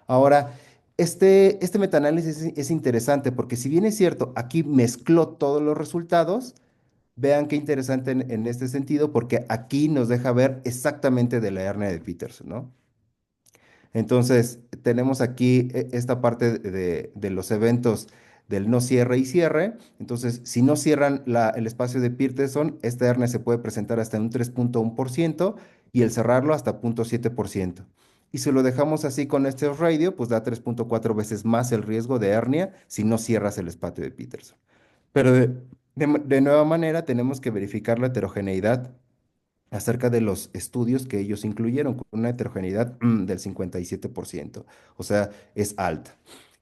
Ahora, este metaanálisis es interesante porque si bien es cierto, aquí mezcló todos los resultados, vean qué interesante en este sentido porque aquí nos deja ver exactamente de la hernia de Peterson, ¿no? Entonces, tenemos aquí esta parte de los eventos del no cierre y cierre. Entonces, si no cierran el espacio de Peterson, esta hernia se puede presentar hasta un 3.1% y el cerrarlo hasta 0.7%. Y si lo dejamos así con este radio, pues da 3.4 veces más el riesgo de hernia si no cierras el espacio de Peterson. Pero de nueva manera, tenemos que verificar la heterogeneidad acerca de los estudios que ellos incluyeron, con una heterogeneidad del 57%, o sea, es alta.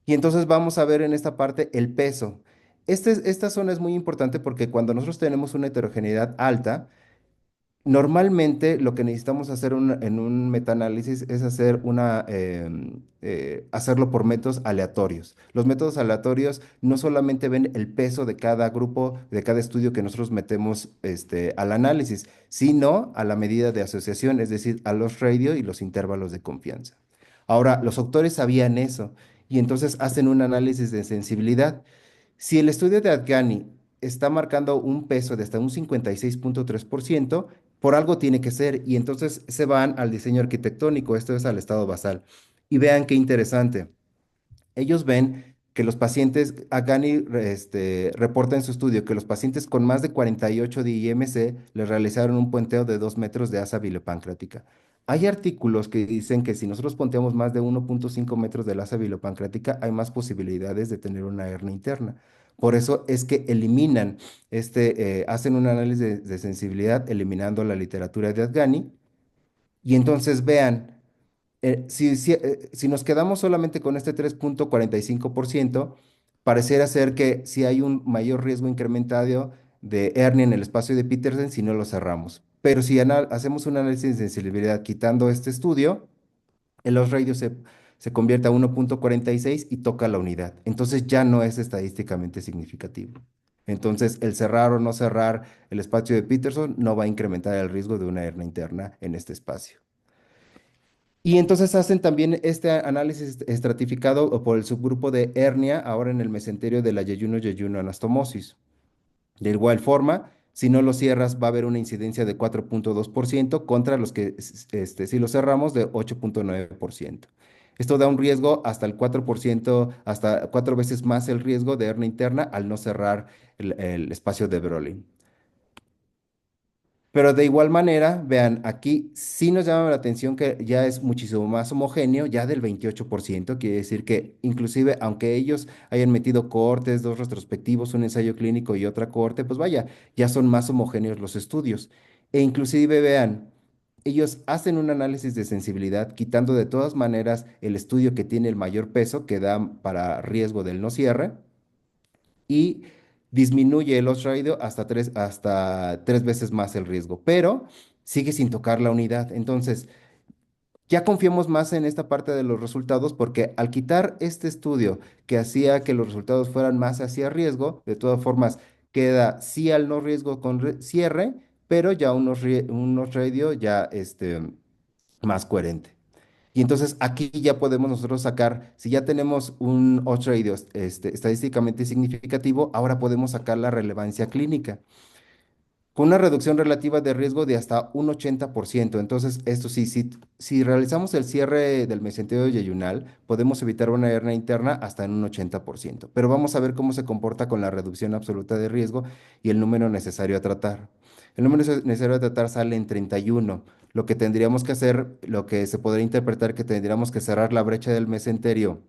Y entonces vamos a ver en esta parte el peso. Esta zona es muy importante porque cuando nosotros tenemos una heterogeneidad alta, normalmente lo que necesitamos hacer en un metaanálisis es hacerlo por métodos aleatorios. Los métodos aleatorios no solamente ven el peso de cada grupo, de cada estudio que nosotros metemos al análisis, sino a la medida de asociación, es decir, a los radio y los intervalos de confianza. Ahora, los autores sabían eso y entonces hacen un análisis de sensibilidad. Si el estudio de Adgani está marcando un peso de hasta un 56.3%, por algo tiene que ser, y entonces se van al diseño arquitectónico, esto es al estado basal. Y vean qué interesante. Ellos ven que los pacientes, Agani reporta en su estudio que los pacientes con más de 48 de IMC les realizaron un puenteo de 2 metros de asa bilopancreática. Hay artículos que dicen que si nosotros ponteamos más de 1.5 metros de la asa bilopancreática, hay más posibilidades de tener una hernia interna. Por eso es que eliminan, hacen un análisis de sensibilidad eliminando la literatura de Adgani. Y entonces vean, si nos quedamos solamente con este 3.45%, pareciera ser que si hay un mayor riesgo incrementado de hernia en el espacio de Petersen si no lo cerramos. Pero si hacemos un análisis de sensibilidad quitando este estudio, el loss ratio se convierte a 1.46 y toca la unidad. Entonces ya no es estadísticamente significativo. Entonces, el cerrar o no cerrar el espacio de Peterson no va a incrementar el riesgo de una hernia interna en este espacio. Y entonces hacen también este análisis estratificado o por el subgrupo de hernia, ahora en el mesenterio de la yeyuno anastomosis. De igual forma, si no lo cierras, va a haber una incidencia de 4.2% contra los que si lo cerramos de 8.9%. Esto da un riesgo hasta el 4%, hasta 4 veces más el riesgo de hernia interna al no cerrar el espacio de Brolin. Pero de igual manera, vean, aquí sí nos llama la atención que ya es muchísimo más homogéneo, ya del 28%. Quiere decir que inclusive aunque ellos hayan metido cohortes, dos retrospectivos, un ensayo clínico y otra cohorte, pues vaya, ya son más homogéneos los estudios. E inclusive vean, ellos hacen un análisis de sensibilidad, quitando de todas maneras el estudio que tiene el mayor peso, que da para riesgo del no cierre y disminuye el odds ratio hasta tres veces más el riesgo, pero sigue sin tocar la unidad. Entonces, ya confiamos más en esta parte de los resultados porque al quitar este estudio que hacía que los resultados fueran más hacia riesgo, de todas formas queda sí al no riesgo con cierre, pero ya un odds ratio ya más coherente. Y entonces aquí ya podemos nosotros sacar, si ya tenemos un odds ratio estadísticamente significativo, ahora podemos sacar la relevancia clínica con una reducción relativa de riesgo de hasta un 80%. Entonces, esto sí, si realizamos el cierre del mesentero yeyunal, podemos evitar una hernia interna hasta en un 80%. Pero vamos a ver cómo se comporta con la reducción absoluta de riesgo y el número necesario a tratar. El número necesario a tratar sale en 31. Lo que tendríamos que hacer, lo que se podría interpretar que tendríamos que cerrar la brecha del mesenterio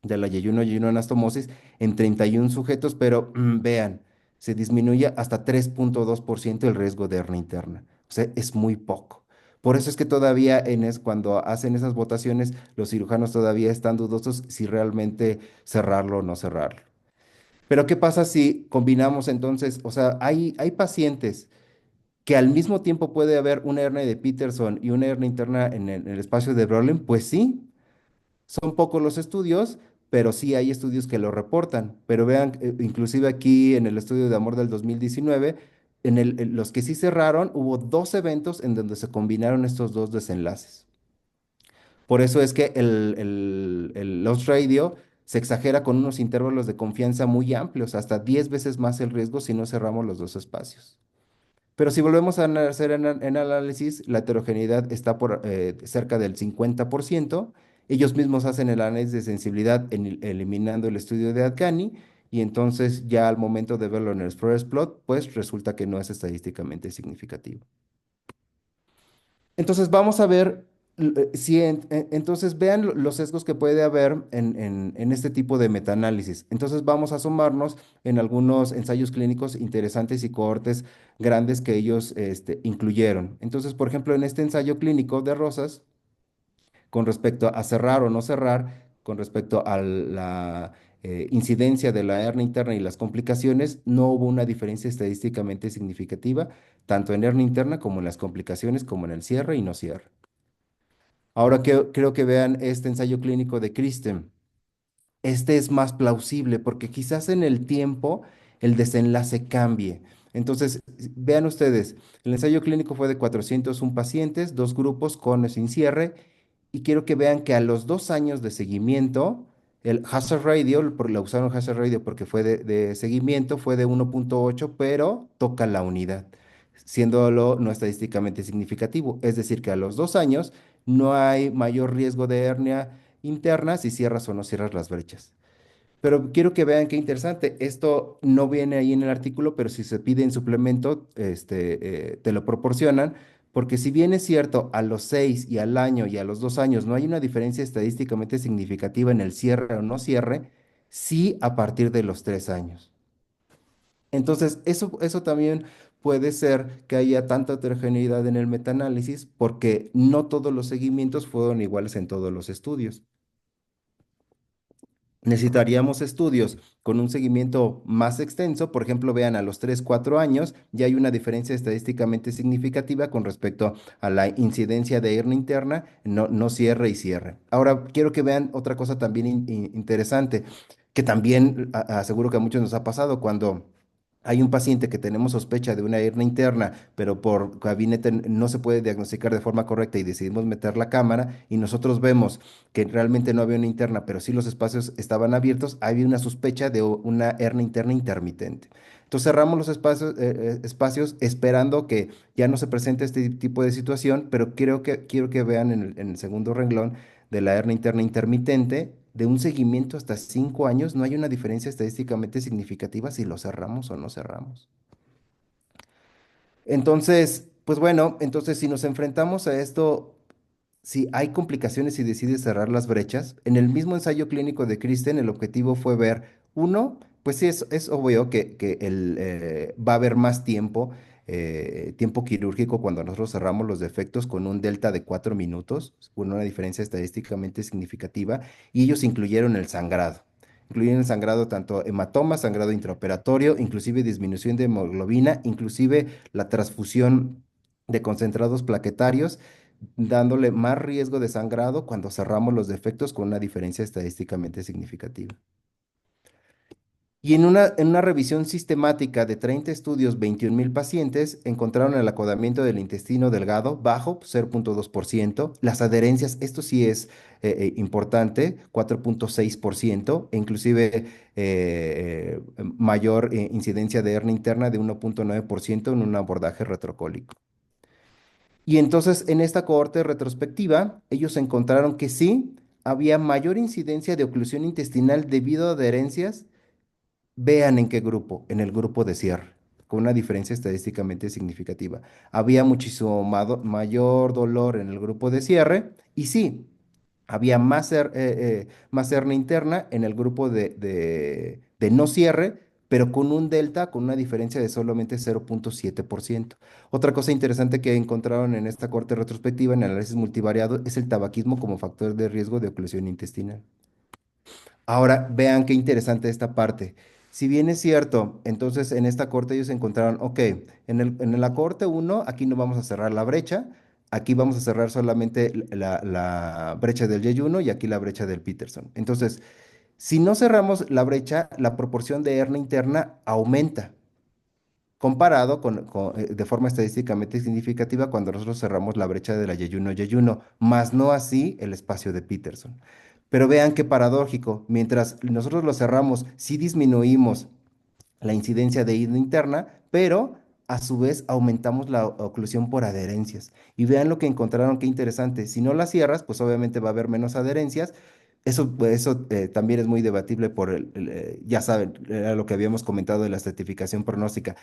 de la yeyuno anastomosis en 31 sujetos, pero vean, se disminuye hasta 3,2% el riesgo de hernia interna. O sea, es muy poco. Por eso es que todavía cuando hacen esas votaciones, los cirujanos todavía están dudosos si realmente cerrarlo o no cerrarlo. Pero ¿qué pasa si combinamos entonces? O sea, hay pacientes que al mismo tiempo puede haber una hernia de Peterson y una hernia interna en el espacio de Brolin, pues sí, son pocos los estudios, pero sí hay estudios que lo reportan. Pero vean, inclusive aquí en el estudio de Amor del 2019, en los que sí cerraron, hubo dos eventos en donde se combinaron estos dos desenlaces. Por eso es que el loss radio se exagera con unos intervalos de confianza muy amplios, hasta 10 veces más el riesgo si no cerramos los dos espacios. Pero si volvemos a hacer en análisis, la heterogeneidad está por cerca del 50%. Ellos mismos hacen el análisis de sensibilidad eliminando el estudio de Adgani y entonces ya al momento de verlo en el Forest plot, pues resulta que no es estadísticamente significativo. Entonces vamos a ver si entonces vean los sesgos que puede haber en este tipo de metaanálisis. Entonces vamos a asomarnos en algunos ensayos clínicos interesantes y cohortes grandes que ellos incluyeron. Entonces, por ejemplo, en este ensayo clínico de Rosas, con respecto a cerrar o no cerrar, con respecto a la incidencia de la hernia interna y las complicaciones, no hubo una diferencia estadísticamente significativa, tanto en hernia interna como en las complicaciones, como en el cierre y no cierre. Ahora creo que vean este ensayo clínico de Kristen. Este es más plausible porque quizás en el tiempo el desenlace cambie. Entonces, vean ustedes, el ensayo clínico fue de 401 pacientes, dos grupos con o sin cierre, y quiero que vean que a los 2 años de seguimiento, el hazard radio, la usaron hazard radio porque fue de seguimiento, fue de 1,8, pero toca la unidad, siéndolo no estadísticamente significativo. Es decir, que a los 2 años no hay mayor riesgo de hernia interna si cierras o no cierras las brechas. Pero quiero que vean qué interesante. Esto no viene ahí en el artículo, pero si se pide en suplemento, te lo proporcionan. Porque si bien es cierto, a los 6 y al año y a los 2 años no hay una diferencia estadísticamente significativa en el cierre o no cierre, sí a partir de los 3 años. Entonces, eso también puede ser que haya tanta heterogeneidad en el metaanálisis porque no todos los seguimientos fueron iguales en todos los estudios. Necesitaríamos estudios con un seguimiento más extenso, por ejemplo, vean a los 3 4 años, ya hay una diferencia estadísticamente significativa con respecto a la incidencia de hernia interna, no cierre y cierre. Ahora, quiero que vean otra cosa también interesante, que también aseguro que a muchos nos ha pasado cuando hay un paciente que tenemos sospecha de una hernia interna, pero por gabinete no se puede diagnosticar de forma correcta y decidimos meter la cámara y nosotros vemos que realmente no había una interna, pero sí los espacios estaban abiertos, había una sospecha de una hernia interna intermitente. Entonces cerramos los espacios esperando que ya no se presente este tipo de situación, pero quiero que vean en el segundo renglón de la hernia interna intermitente, de un seguimiento hasta 5 años, no hay una diferencia estadísticamente significativa si lo cerramos o no cerramos. Entonces, pues bueno, entonces si nos enfrentamos a esto, si hay complicaciones y decide cerrar las brechas, en el mismo ensayo clínico de Kristen, el objetivo fue ver, uno, pues sí, es obvio que va a haber más tiempo, tiempo quirúrgico cuando nosotros cerramos los defectos con un delta de 4 minutos, con una diferencia estadísticamente significativa, y ellos incluyeron el sangrado. Incluyeron el sangrado tanto hematoma, sangrado intraoperatorio, inclusive disminución de hemoglobina, inclusive la transfusión de concentrados plaquetarios, dándole más riesgo de sangrado cuando cerramos los defectos con una diferencia estadísticamente significativa. Y en una revisión sistemática de 30 estudios, 21,000 pacientes, encontraron el acodamiento del intestino delgado bajo 0,2%, las adherencias, esto sí es importante, 4,6%, e inclusive mayor incidencia de hernia interna de 1,9% en un abordaje retrocólico. Y entonces en esta cohorte retrospectiva, ellos encontraron que sí, había mayor incidencia de oclusión intestinal debido a adherencias. Vean en qué grupo, en el grupo de cierre, con una diferencia estadísticamente significativa. Había muchísimo mayor dolor en el grupo de cierre y sí, había más hernia interna en el grupo de no cierre, pero con un delta, con una diferencia de solamente 0,7%. Otra cosa interesante que encontraron en esta corte retrospectiva en el análisis multivariado es el tabaquismo como factor de riesgo de oclusión intestinal. Ahora, vean qué interesante esta parte. Si bien es cierto, entonces en esta corte ellos encontraron, ok, en la corte uno aquí no vamos a cerrar la brecha, aquí vamos a cerrar solamente la brecha del Yeyuno y aquí la brecha del Peterson. Entonces, si no cerramos la brecha, la proporción de hernia interna aumenta comparado de forma estadísticamente significativa cuando nosotros cerramos la brecha de la yeyuno-yeyuno, más no así el espacio de Peterson. Pero vean qué paradójico, mientras nosotros lo cerramos, sí disminuimos la incidencia de ida interna, pero a su vez aumentamos la oclusión por adherencias. Y vean lo que encontraron, qué interesante. Si no la cierras, pues obviamente va a haber menos adherencias. Eso también es muy debatible por ya saben, era lo que habíamos comentado de la estratificación pronóstica,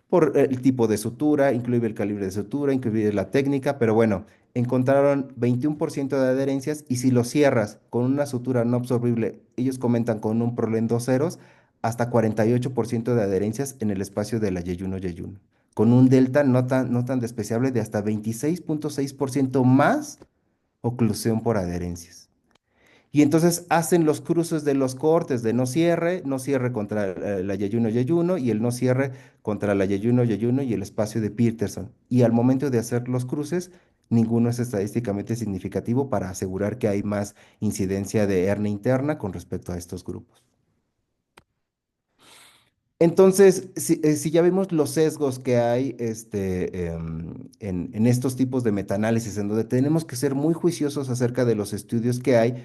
por el tipo de sutura, incluye el calibre de sutura, incluye la técnica, pero bueno, encontraron 21% de adherencias y si lo cierras con una sutura no absorbible, ellos comentan con un PROLEN 2 ceros, hasta 48% de adherencias en el espacio de la yeyuno-yeyuno, con un delta no tan despreciable de hasta 26,6% más oclusión por adherencias. Y entonces hacen los cruces de los cohortes de no cierre contra la yeyuno-yeyuno y el no cierre contra la yeyuno-yeyuno y el espacio de Peterson. Y al momento de hacer los cruces, ninguno es estadísticamente significativo para asegurar que hay más incidencia de hernia interna con respecto a estos grupos. Entonces, si ya vimos los sesgos que hay en estos tipos de metaanálisis, en donde tenemos que ser muy juiciosos acerca de los estudios que hay,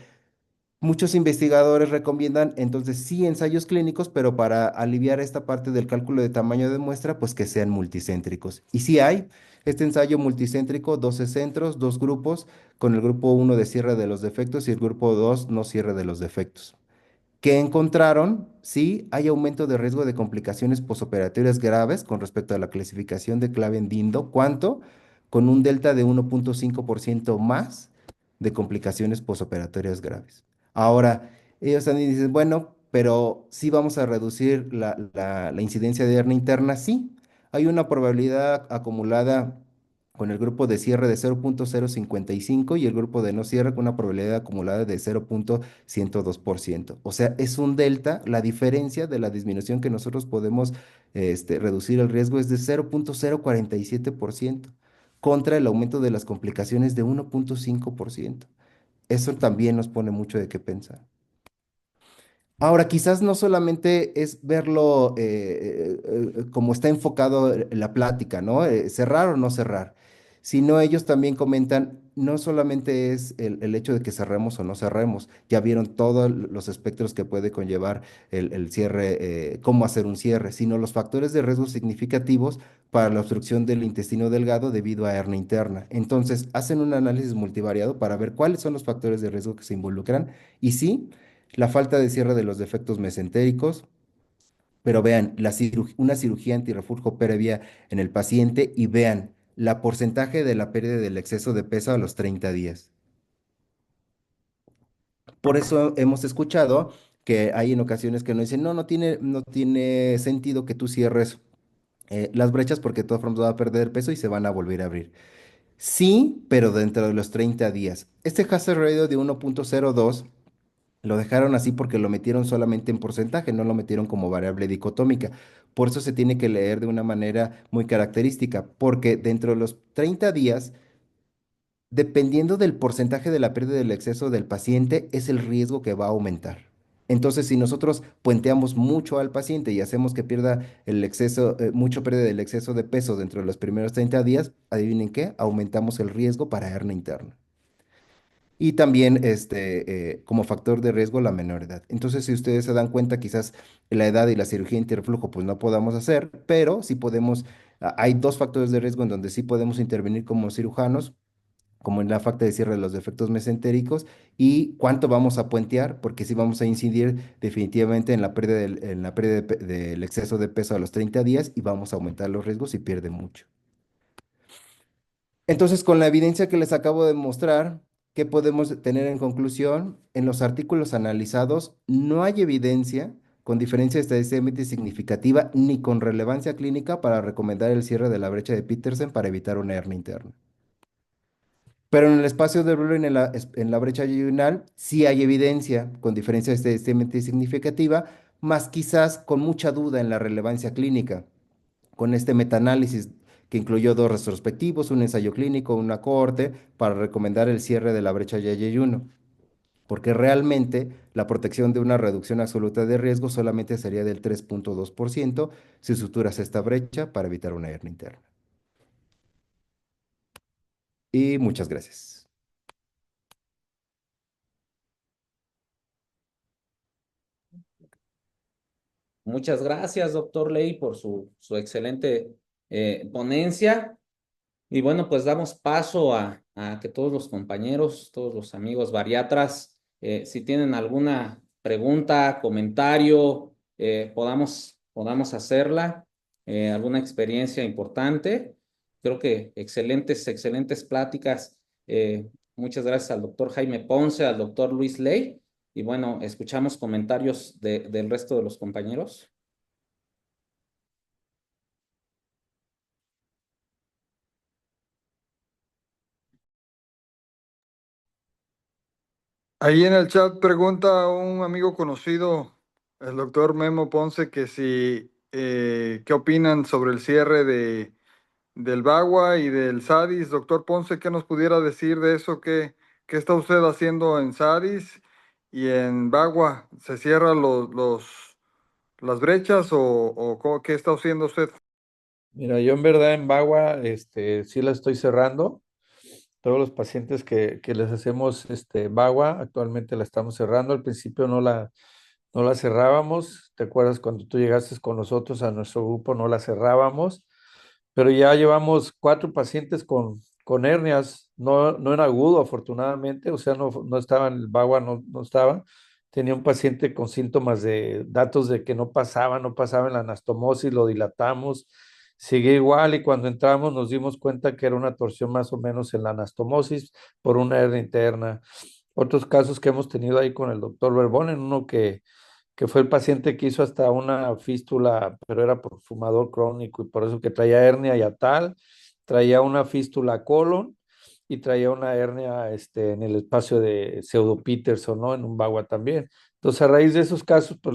muchos investigadores recomiendan entonces sí ensayos clínicos, pero para aliviar esta parte del cálculo de tamaño de muestra, pues que sean multicéntricos. Y sí hay este ensayo multicéntrico, 12 centros, dos grupos, con el grupo uno de cierre de los defectos y el grupo 2 no cierre de los defectos que encontraron, sí, hay aumento de riesgo de complicaciones posoperatorias graves con respecto a la clasificación de Claven-Dindo. ¿Cuánto? Con un delta de 1,5% más de complicaciones posoperatorias graves. Ahora, ellos también dicen, bueno, pero sí vamos a reducir la incidencia de hernia interna, sí. Hay una probabilidad acumulada con el grupo de cierre de 0,055 y el grupo de no cierre con una probabilidad acumulada de 0,102%. O sea, es un delta, la diferencia de la disminución que nosotros podemos reducir el riesgo es de 0,047% contra el aumento de las complicaciones de 1,5%. Eso también nos pone mucho de qué pensar. Ahora, quizás no solamente es verlo como está enfocado la plática, ¿no? Cerrar o no cerrar, sino ellos también comentan, no solamente es el hecho de que cerremos o no cerremos, ya vieron todos los espectros que puede conllevar el cierre, cómo hacer un cierre, sino los factores de riesgo significativos para la obstrucción del intestino delgado debido a hernia interna. Entonces, hacen un análisis multivariado para ver cuáles son los factores de riesgo que se involucran y sí la falta de cierre de los defectos mesentéricos, pero vean, una cirugía antirrefugio previa en el paciente y vean, la porcentaje de la pérdida del exceso de peso a los 30 días. Por eso hemos escuchado que hay en ocasiones que nos dicen, no tiene sentido que tú cierres las brechas porque de todas formas va a perder peso y se van a volver a abrir. Sí, pero dentro de los 30 días. Este hazard ratio de 1.02 lo dejaron así porque lo metieron solamente en porcentaje, no lo metieron como variable dicotómica. Por eso se tiene que leer de una manera muy característica, porque dentro de los 30 días, dependiendo del porcentaje de la pérdida del exceso del paciente, es el riesgo que va a aumentar. Entonces, si nosotros puenteamos mucho al paciente y hacemos que pierda el exceso, mucho pérdida del exceso de peso dentro de los primeros 30 días, adivinen qué, aumentamos el riesgo para hernia interna. Y también como factor de riesgo la menor edad. Entonces, si ustedes se dan cuenta, quizás la edad y la cirugía interflujo pues no podamos hacer, pero sí podemos, hay dos factores de riesgo en donde sí podemos intervenir como cirujanos, como en la falta de cierre de los defectos mesentéricos y cuánto vamos a puentear, porque sí vamos a incidir definitivamente en la pérdida del exceso de peso a los 30 días y vamos a aumentar los riesgos si pierde mucho. Entonces, con la evidencia que les acabo de mostrar, ¿qué podemos tener en conclusión? En los artículos analizados no hay evidencia con diferencia estadísticamente significativa ni con relevancia clínica para recomendar el cierre de la brecha de Petersen para evitar una hernia interna. Pero en el espacio de Breuer, en la brecha yeyunal, sí hay evidencia con diferencia estadísticamente significativa, más quizás con mucha duda en la relevancia clínica con este metaanálisis que incluyó dos retrospectivos, un ensayo clínico, una cohorte, para recomendar el cierre de la brecha YY1, porque realmente la protección de una reducción absoluta de riesgo solamente sería del 3.2% si suturas esta brecha para evitar una hernia interna. Y muchas gracias. Muchas gracias, doctor Ley, por su excelente ponencia. Y bueno, pues damos paso a que todos los compañeros, todos los amigos bariatras, si tienen alguna pregunta, comentario, podamos hacerla, alguna experiencia importante. Creo que excelentes pláticas. Muchas gracias al doctor Jaime Ponce, al doctor Luis Ley. Y bueno, escuchamos comentarios del resto de los compañeros. Ahí en el chat pregunta un amigo conocido, el doctor Memo Ponce, que si, ¿qué opinan sobre el cierre del Bagua y del SADIS? Doctor Ponce, ¿qué nos pudiera decir de eso? ¿Qué está usted haciendo en SADIS y en Bagua? ¿Se cierran las brechas o qué está haciendo usted? Mira, yo en verdad en Bagua, sí la estoy cerrando. Todos los pacientes que les hacemos Bagua, actualmente la estamos cerrando. Al principio no la cerrábamos. ¿Te acuerdas cuando tú llegaste con nosotros a nuestro grupo? No la cerrábamos, pero ya llevamos 4 pacientes con hernias, no en agudo, afortunadamente, o sea, no estaban, el Bagua no estaba. Tenía un paciente con síntomas de datos de que no pasaba en la anastomosis, lo dilatamos, sigue igual y cuando entramos nos dimos cuenta que era una torsión más o menos en la anastomosis por una hernia interna. Otros casos que hemos tenido ahí con el doctor Berbón, en uno que fue el paciente que hizo hasta una fístula, pero era por fumador crónico y por eso que traía hernia yatal, traía una fístula colon y traía una hernia en el espacio de pseudo Peterson, ¿no? En un bagua también. Entonces, a raíz de esos casos, pues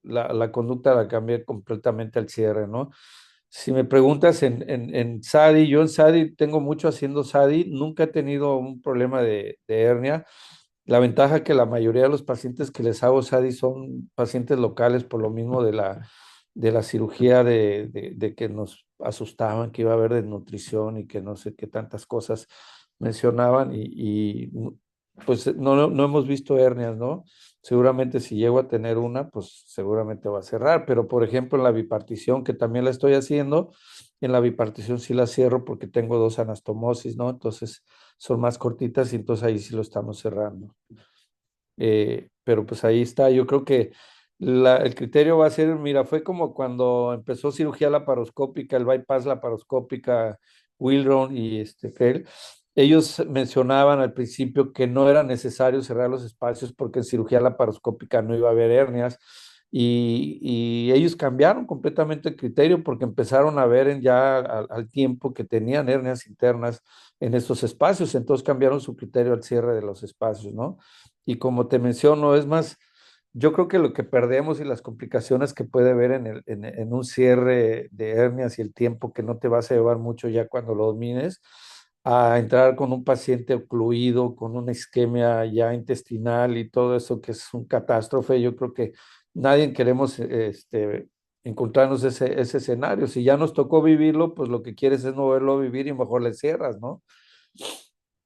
la conducta la cambié completamente al cierre, ¿no? Si me preguntas en SADI, yo en SADI tengo mucho haciendo SADI, nunca he tenido un problema de hernia. La ventaja que la mayoría de los pacientes que les hago SADI son pacientes locales por lo mismo de la cirugía de que nos asustaban que iba a haber desnutrición y que no sé qué tantas cosas mencionaban pues no hemos visto hernias, ¿no? Seguramente si llego a tener una, pues seguramente va a cerrar, pero por ejemplo en la bipartición que también la estoy haciendo, en la bipartición sí la cierro porque tengo 2 anastomosis, ¿no? Entonces son más cortitas y entonces ahí sí lo estamos cerrando. Pero pues ahí está, yo creo que el criterio va a ser, mira, fue como cuando empezó cirugía laparoscópica, el bypass laparoscópica Wilron y Krell, ellos mencionaban al principio que no era necesario cerrar los espacios porque en cirugía laparoscópica no iba a haber hernias. Y ellos cambiaron completamente el criterio porque empezaron a ver ya al tiempo que tenían hernias internas en estos espacios, entonces cambiaron su criterio al cierre de los espacios, ¿no? Y como te menciono, es más, yo creo que lo que perdemos y las complicaciones que puede haber en un cierre de hernias y el tiempo que no te vas a llevar mucho ya cuando lo domines, a entrar con un paciente ocluido, con una isquemia ya intestinal y todo eso que es un catástrofe, yo creo que nadie queremos encontrarnos ese escenario. Si ya nos tocó vivirlo, pues lo que quieres es no verlo vivir y mejor le cierras, ¿no?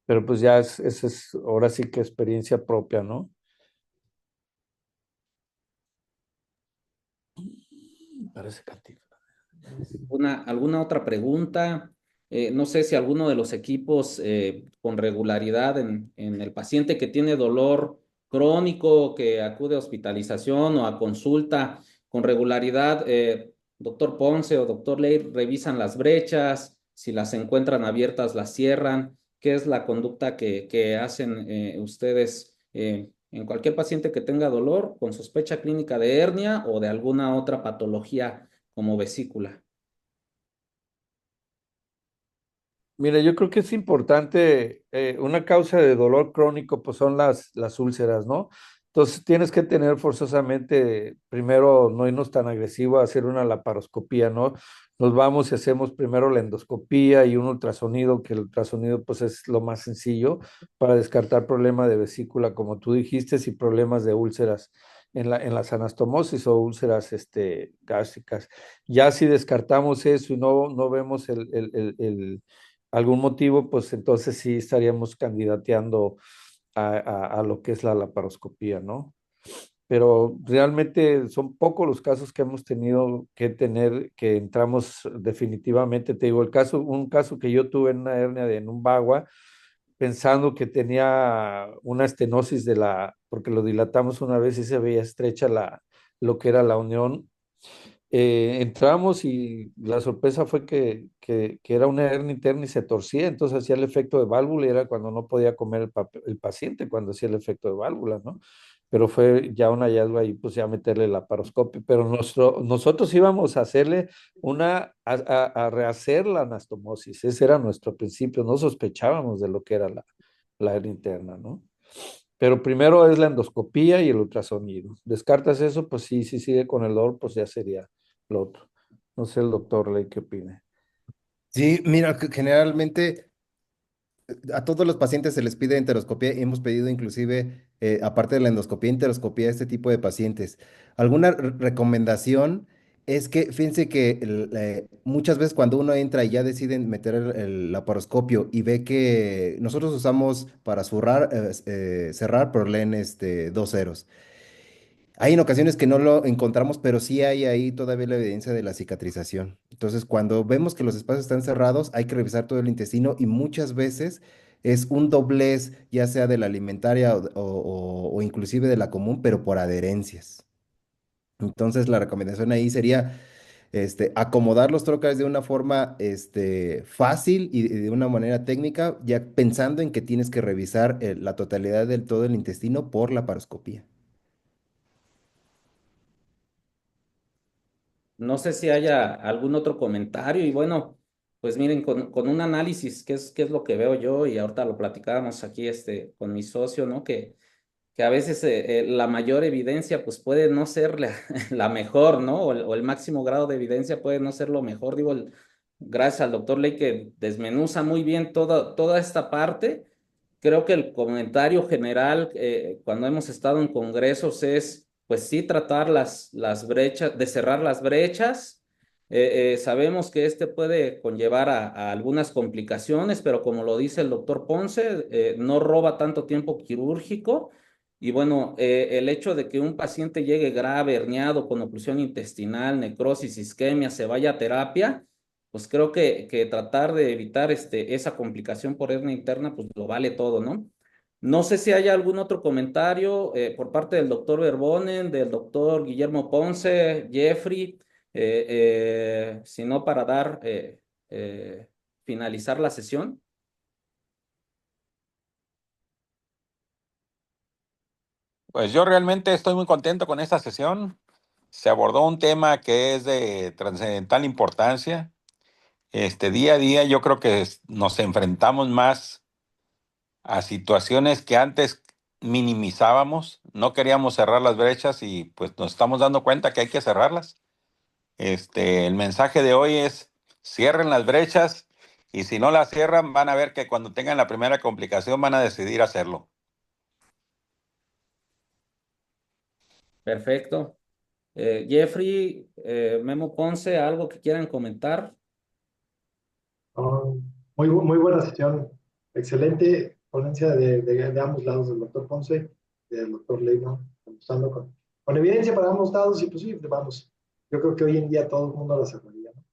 Pero pues ya esa es ahora sí que experiencia propia, ¿no? Parece cantidad. ¿Alguna otra pregunta? No sé si alguno de los equipos con regularidad en el paciente que tiene dolor crónico, que acude a hospitalización o a consulta con regularidad, doctor Ponce o doctor Ley, revisan las brechas, si las encuentran abiertas, las cierran. ¿Qué es la conducta que hacen ustedes en cualquier paciente que tenga dolor con sospecha clínica de hernia o de alguna otra patología como vesícula? Mira, yo creo que es importante, una causa de dolor crónico, pues son las úlceras, ¿no? Entonces tienes que tener forzosamente, primero, no irnos tan agresivo a hacer una laparoscopía, ¿no? Nos vamos y hacemos primero la endoscopía y un ultrasonido, que el ultrasonido pues es lo más sencillo para descartar problemas de vesícula, como tú dijiste, y problemas de úlceras en las anastomosis o úlceras gástricas. Ya si descartamos eso y no vemos algún motivo, pues entonces sí estaríamos candidateando a lo que es la laparoscopía, ¿no? Pero realmente son pocos los casos que hemos tenido que tener, que entramos definitivamente. Te digo, un caso que yo tuve en una hernia en un bagua, pensando que tenía una estenosis porque lo dilatamos una vez y se veía estrecha lo que era la unión. Entramos y la sorpresa fue que era una hernia interna y se torcía, entonces hacía el efecto de válvula y era cuando no podía comer el paciente, cuando hacía el efecto de válvula, ¿no? Pero fue ya un hallazgo ahí, pues ya meterle la paroscopio, pero nosotros íbamos a hacerle a rehacer la anastomosis, ese era nuestro principio, no sospechábamos de lo que era la hernia interna, ¿no? Pero primero es la endoscopía y el ultrasonido. Descartas eso, pues sí, sí sigue con el dolor, pues ya sería lo otro. No sé el doctor Ley qué opine. Sí, mira, que generalmente a todos los pacientes se les pide enteroscopía y hemos pedido inclusive, aparte de la endoscopía, enteroscopía a este tipo de pacientes. Alguna recomendación es que, fíjense que muchas veces cuando uno entra y ya deciden meter el laparoscopio y ve que nosotros usamos para cerrar, pero leen dos ceros. Hay en ocasiones que no lo encontramos, pero sí hay ahí todavía la evidencia de la cicatrización. Entonces, cuando vemos que los espacios están cerrados, hay que revisar todo el intestino y muchas veces es un doblez, ya sea de la alimentaria o inclusive de la común, pero por adherencias. Entonces, la recomendación ahí sería acomodar los trocas de una forma fácil y de una manera técnica, ya pensando en que tienes que revisar la totalidad del todo el intestino por la paroscopía. No sé si haya algún otro comentario y bueno, pues miren, con un análisis, qué es lo que veo yo y ahorita lo platicábamos aquí con mi socio, ¿no? Que a veces la mayor evidencia pues puede no ser la mejor, ¿no? O el máximo grado de evidencia puede no ser lo mejor. Digo, gracias al doctor Ley que desmenuza muy bien toda esta parte. Creo que el comentario general cuando hemos estado en congresos es, pues sí, tratar las brechas, de cerrar las brechas. Sabemos que puede conllevar a algunas complicaciones, pero como lo dice el doctor Ponce, no roba tanto tiempo quirúrgico. Y bueno, el hecho de que un paciente llegue grave, herniado, con oclusión intestinal, necrosis, isquemia, se vaya a terapia, pues creo que tratar de evitar esa complicación por hernia interna, pues lo vale todo, ¿no? No sé si hay algún otro comentario por parte del doctor Verbonen, del doctor Guillermo Ponce, Jeffrey, si no para dar finalizar la sesión. Pues yo realmente estoy muy contento con esta sesión. Se abordó un tema que es de trascendental importancia. Día a día yo creo que nos enfrentamos más a situaciones que antes minimizábamos, no queríamos cerrar las brechas y pues nos estamos dando cuenta que hay que cerrarlas. El mensaje de hoy es: cierren las brechas, y si no las cierran van a ver que cuando tengan la primera complicación van a decidir hacerlo. Perfecto. Jeffrey, Memo Ponce, ¿algo que quieran comentar? Ah, muy buena sesión. Excelente ponencia de ambos lados, del doctor Ponce y del doctor Leiva, demostrando con evidencia para ambos lados. Y pues sí, vamos, yo creo que hoy en día todo el mundo la cerraría, ¿no?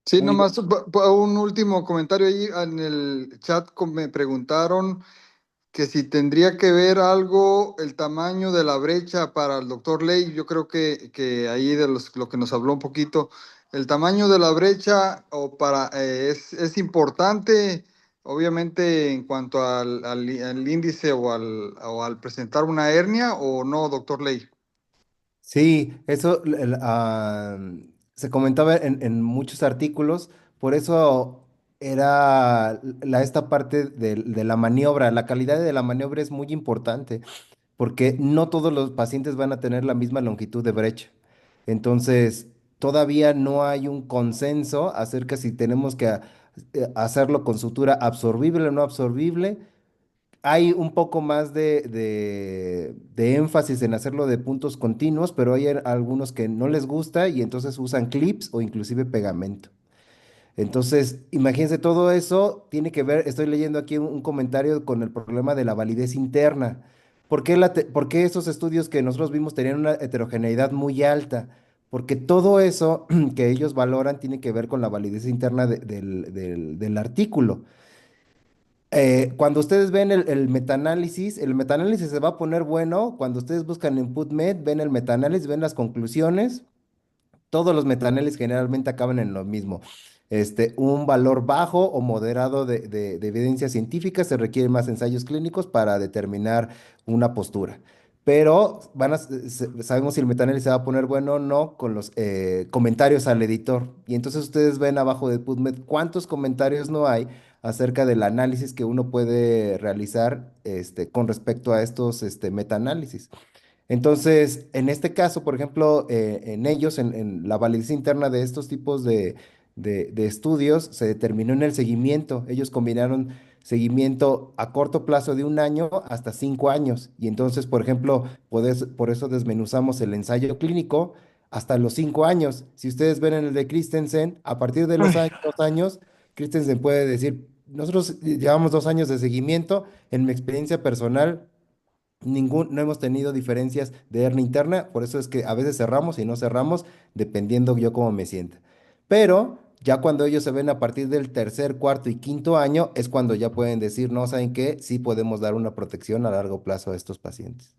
Sí, Muy bien. nomás un último comentario ahí en el chat. Me preguntaron que si tendría que ver algo el tamaño de la brecha para el doctor Ley. Yo creo que ahí lo que nos habló un poquito, el tamaño de la brecha o es importante, obviamente, en cuanto al índice o al presentar una hernia, o no, doctor Ley. Sí, eso se comentaba en muchos artículos, por eso era esta parte de la maniobra. La calidad de la maniobra es muy importante, porque no todos los pacientes van a tener la misma longitud de brecha. Entonces, todavía no hay un consenso acerca si tenemos que hacerlo con sutura absorbible o no absorbible. Hay un poco más de énfasis en hacerlo de puntos continuos, pero hay algunos que no les gusta y entonces usan clips o inclusive pegamento. Entonces, imagínense, todo eso tiene que ver, estoy leyendo aquí un comentario con el problema de la validez interna. ¿Por qué esos estudios que nosotros vimos tenían una heterogeneidad muy alta? Porque todo eso que ellos valoran tiene que ver con la validez interna del artículo. Cuando ustedes ven el metaanálisis se va a poner bueno. Cuando ustedes buscan en PubMed, ven el metaanálisis, ven las conclusiones. Todos los metaneles generalmente acaban en lo mismo. Un valor bajo o moderado de evidencia científica. Se requieren más ensayos clínicos para determinar una postura. Pero sabemos si el metanálisis se va a poner bueno o no con los comentarios al editor. Y entonces ustedes ven abajo de PubMed cuántos comentarios no hay acerca del análisis que uno puede realizar con respecto a estos metaanálisis. Entonces, en este caso, por ejemplo, en ellos, en la validez interna de estos tipos de estudios, se determinó en el seguimiento. Ellos combinaron seguimiento a corto plazo de 1 año hasta 5 años. Y entonces, por ejemplo, por eso desmenuzamos el ensayo clínico hasta los 5 años. Si ustedes ven en el de Christensen, a partir de los Ay. 2 años, Christensen puede decir: nosotros llevamos 2 años de seguimiento. En mi experiencia personal, no hemos tenido diferencias de hernia interna, por eso es que a veces cerramos y no cerramos, dependiendo yo cómo me sienta. Pero ya cuando ellos se ven a partir del tercer, cuarto y quinto año, es cuando ya pueden decir: no, ¿saben qué? Sí podemos dar una protección a largo plazo a estos pacientes.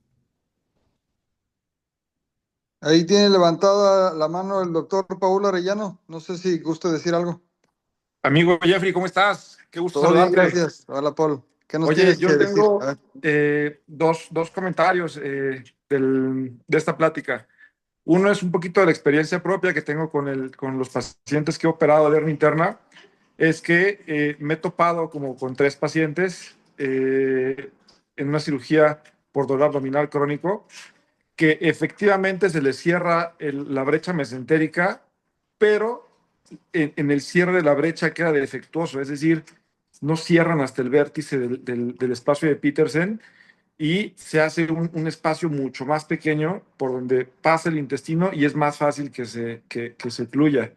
Ahí tiene levantada la mano el doctor Paul Arellano. No sé si gusta decir algo. Amigo Jeffrey, ¿cómo estás? Qué gusto Todo bien, saludarte. gracias. Hola, Paul. ¿Qué nos Oye, tienes yo que decir? A tengo ver. dos comentarios de esta plática. Uno es un poquito de la experiencia propia que tengo con los pacientes que he operado de hernia interna. Es que me he topado como con 3 pacientes en una cirugía por dolor abdominal crónico, que efectivamente se les cierra la brecha mesentérica, pero en el cierre de la brecha queda defectuoso, es decir, no cierran hasta el vértice del espacio de Petersen, y se hace un espacio mucho más pequeño por donde pasa el intestino y es más fácil que se fluya.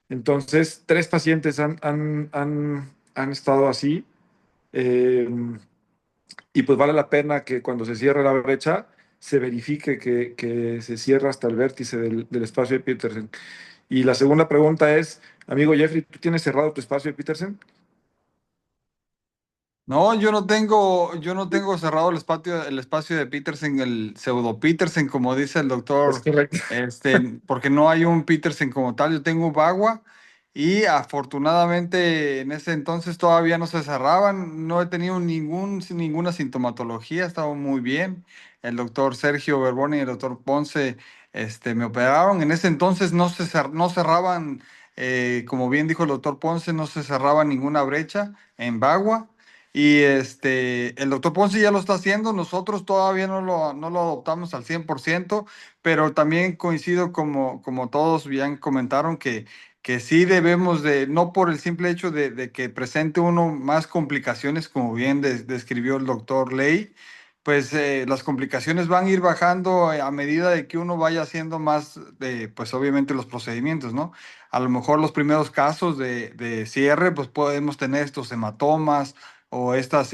Entonces, 3 pacientes han estado así. eh, y pues vale la pena que cuando se cierre la brecha se verifique que se cierra hasta el vértice del espacio de Petersen. Y la segunda pregunta es, amigo Jeffrey, ¿tú tienes cerrado tu espacio de Petersen? No, yo no tengo cerrado el espacio de Petersen, el pseudo Petersen, como dice el Es doctor, correcto. porque no hay un Petersen como tal. Yo tengo Bagua y afortunadamente en ese entonces todavía no se cerraban, no he tenido ninguna sintomatología, estaba muy bien. El doctor Sergio Berboni y el doctor Ponce me operaron. En ese entonces no cerraban, como bien dijo el doctor Ponce, no se cerraba ninguna brecha en Bagua. Y el doctor Ponce ya lo está haciendo, nosotros todavía no lo adoptamos al 100%, pero también coincido como todos bien comentaron que sí debemos de, no por el simple hecho de que presente uno más complicaciones, como bien describió el doctor Ley, pues las complicaciones van a ir bajando a medida de que uno vaya haciendo más de, pues obviamente los procedimientos, ¿no? A lo mejor los primeros casos de cierre, pues podemos tener estos hematomas o estas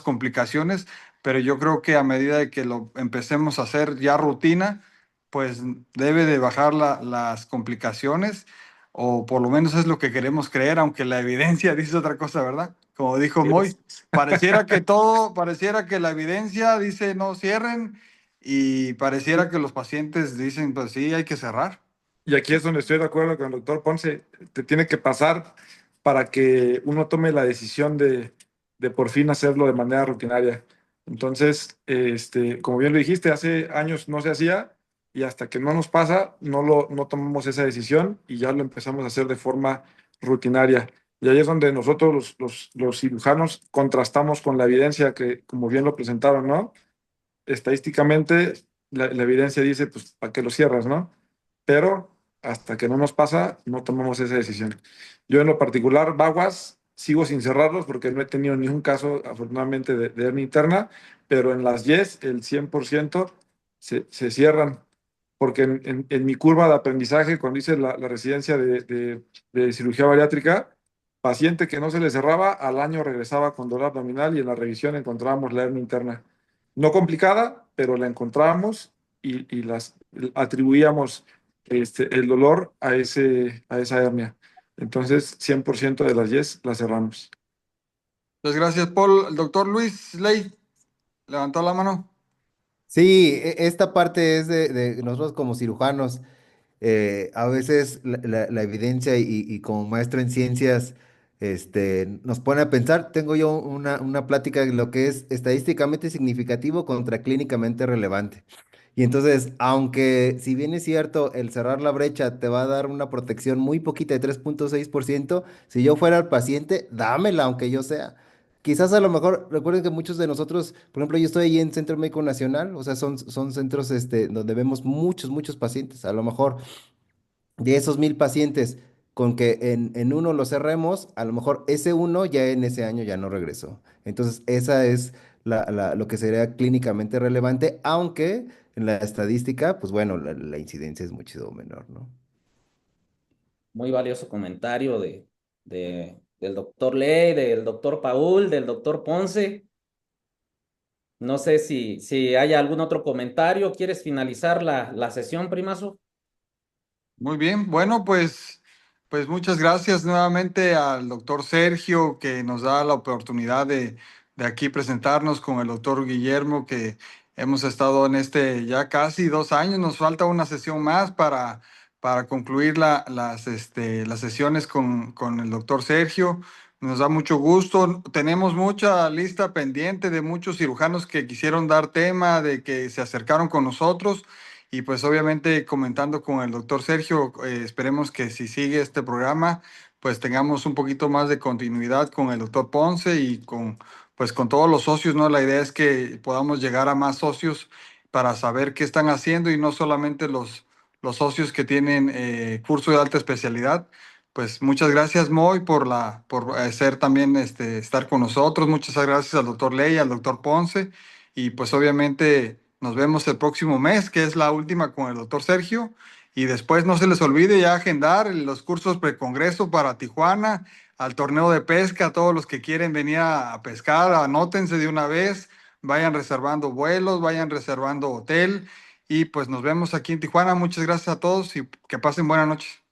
complicaciones, pero yo creo que a medida de que lo empecemos a hacer ya rutina, pues debe de bajar las complicaciones, o por lo menos es lo que queremos creer, aunque la evidencia dice otra cosa, ¿verdad? Como dijo Moy, pareciera que la evidencia dice no cierren y pareciera que los pacientes dicen, pues sí, hay que cerrar. Y aquí es donde estoy de acuerdo con el doctor Ponce. Te tiene que pasar para que uno tome la decisión de por fin hacerlo de manera rutinaria. Entonces, como bien lo dijiste, hace años no se hacía y hasta que no nos pasa, no tomamos esa decisión y ya lo empezamos a hacer de forma rutinaria. Y ahí es donde nosotros, los cirujanos, contrastamos con la evidencia que, como bien lo presentaron, ¿no? Estadísticamente la evidencia dice, pues, ¿para qué lo cierras, no? Pero hasta que no nos pasa, no tomamos esa decisión. Yo en lo particular, Baguas, sigo sin cerrarlos porque no he tenido ningún caso, afortunadamente, de hernia interna, pero en las YES, el 100% se cierran, porque en mi curva de aprendizaje, cuando hice la residencia de cirugía bariátrica, paciente que no se le cerraba, al año regresaba con dolor abdominal y en la revisión encontrábamos la hernia interna. No complicada, pero la encontrábamos y las atribuíamos el dolor a esa hernia. Entonces, 100% de las YES las cerramos. Pues gracias, Paul. El doctor Luis Ley levantó la mano. Sí, esta parte es de nosotros como cirujanos. A veces la evidencia y como maestro en ciencias, nos pone a pensar. Tengo yo una plática de lo que es estadísticamente significativo contra clínicamente relevante. Y entonces, aunque si bien es cierto, el cerrar la brecha te va a dar una protección muy poquita de 3,6%, si yo fuera el paciente, dámela, aunque yo sea. Quizás a lo mejor, recuerden que muchos de nosotros, por ejemplo, yo estoy ahí en Centro Médico Nacional, o sea, son centros donde vemos muchos pacientes. A lo mejor de esos 1,000 pacientes, con que en uno lo cerremos, a lo mejor ese uno ya en ese año ya no regresó. Entonces, esa es lo que sería clínicamente relevante, aunque en la estadística, pues bueno, la incidencia es mucho menor, ¿no? Muy valioso comentario del doctor Ley, del doctor Paul, del doctor Ponce. No sé si hay algún otro comentario. ¿Quieres finalizar la sesión, primazo? Muy bien, bueno, pues muchas gracias nuevamente al doctor Sergio que nos da la oportunidad de aquí presentarnos con el doctor Guillermo, que hemos estado en ya casi 2 años. Nos falta una sesión más para concluir las sesiones con el doctor Sergio. Nos da mucho gusto. Tenemos mucha lista pendiente de muchos cirujanos que quisieron dar tema, de que se acercaron con nosotros. Y pues obviamente comentando con el doctor Sergio, esperemos que si sigue este programa, pues tengamos un poquito más de continuidad con el doctor Ponce y pues con todos los socios, ¿no? La idea es que podamos llegar a más socios para saber qué están haciendo y no solamente los socios que tienen curso de alta especialidad. Pues muchas gracias, Moy, por ser también, estar con nosotros. Muchas gracias al doctor Ley, al doctor Ponce. Y pues obviamente nos vemos el próximo mes, que es la última con el doctor Sergio. Y después no se les olvide ya agendar los cursos precongreso para Tijuana, al torneo de pesca. Todos los que quieren venir a pescar, anótense de una vez, vayan reservando vuelos, vayan reservando hotel. Y pues nos vemos aquí en Tijuana. Muchas gracias a todos y que pasen buenas noches.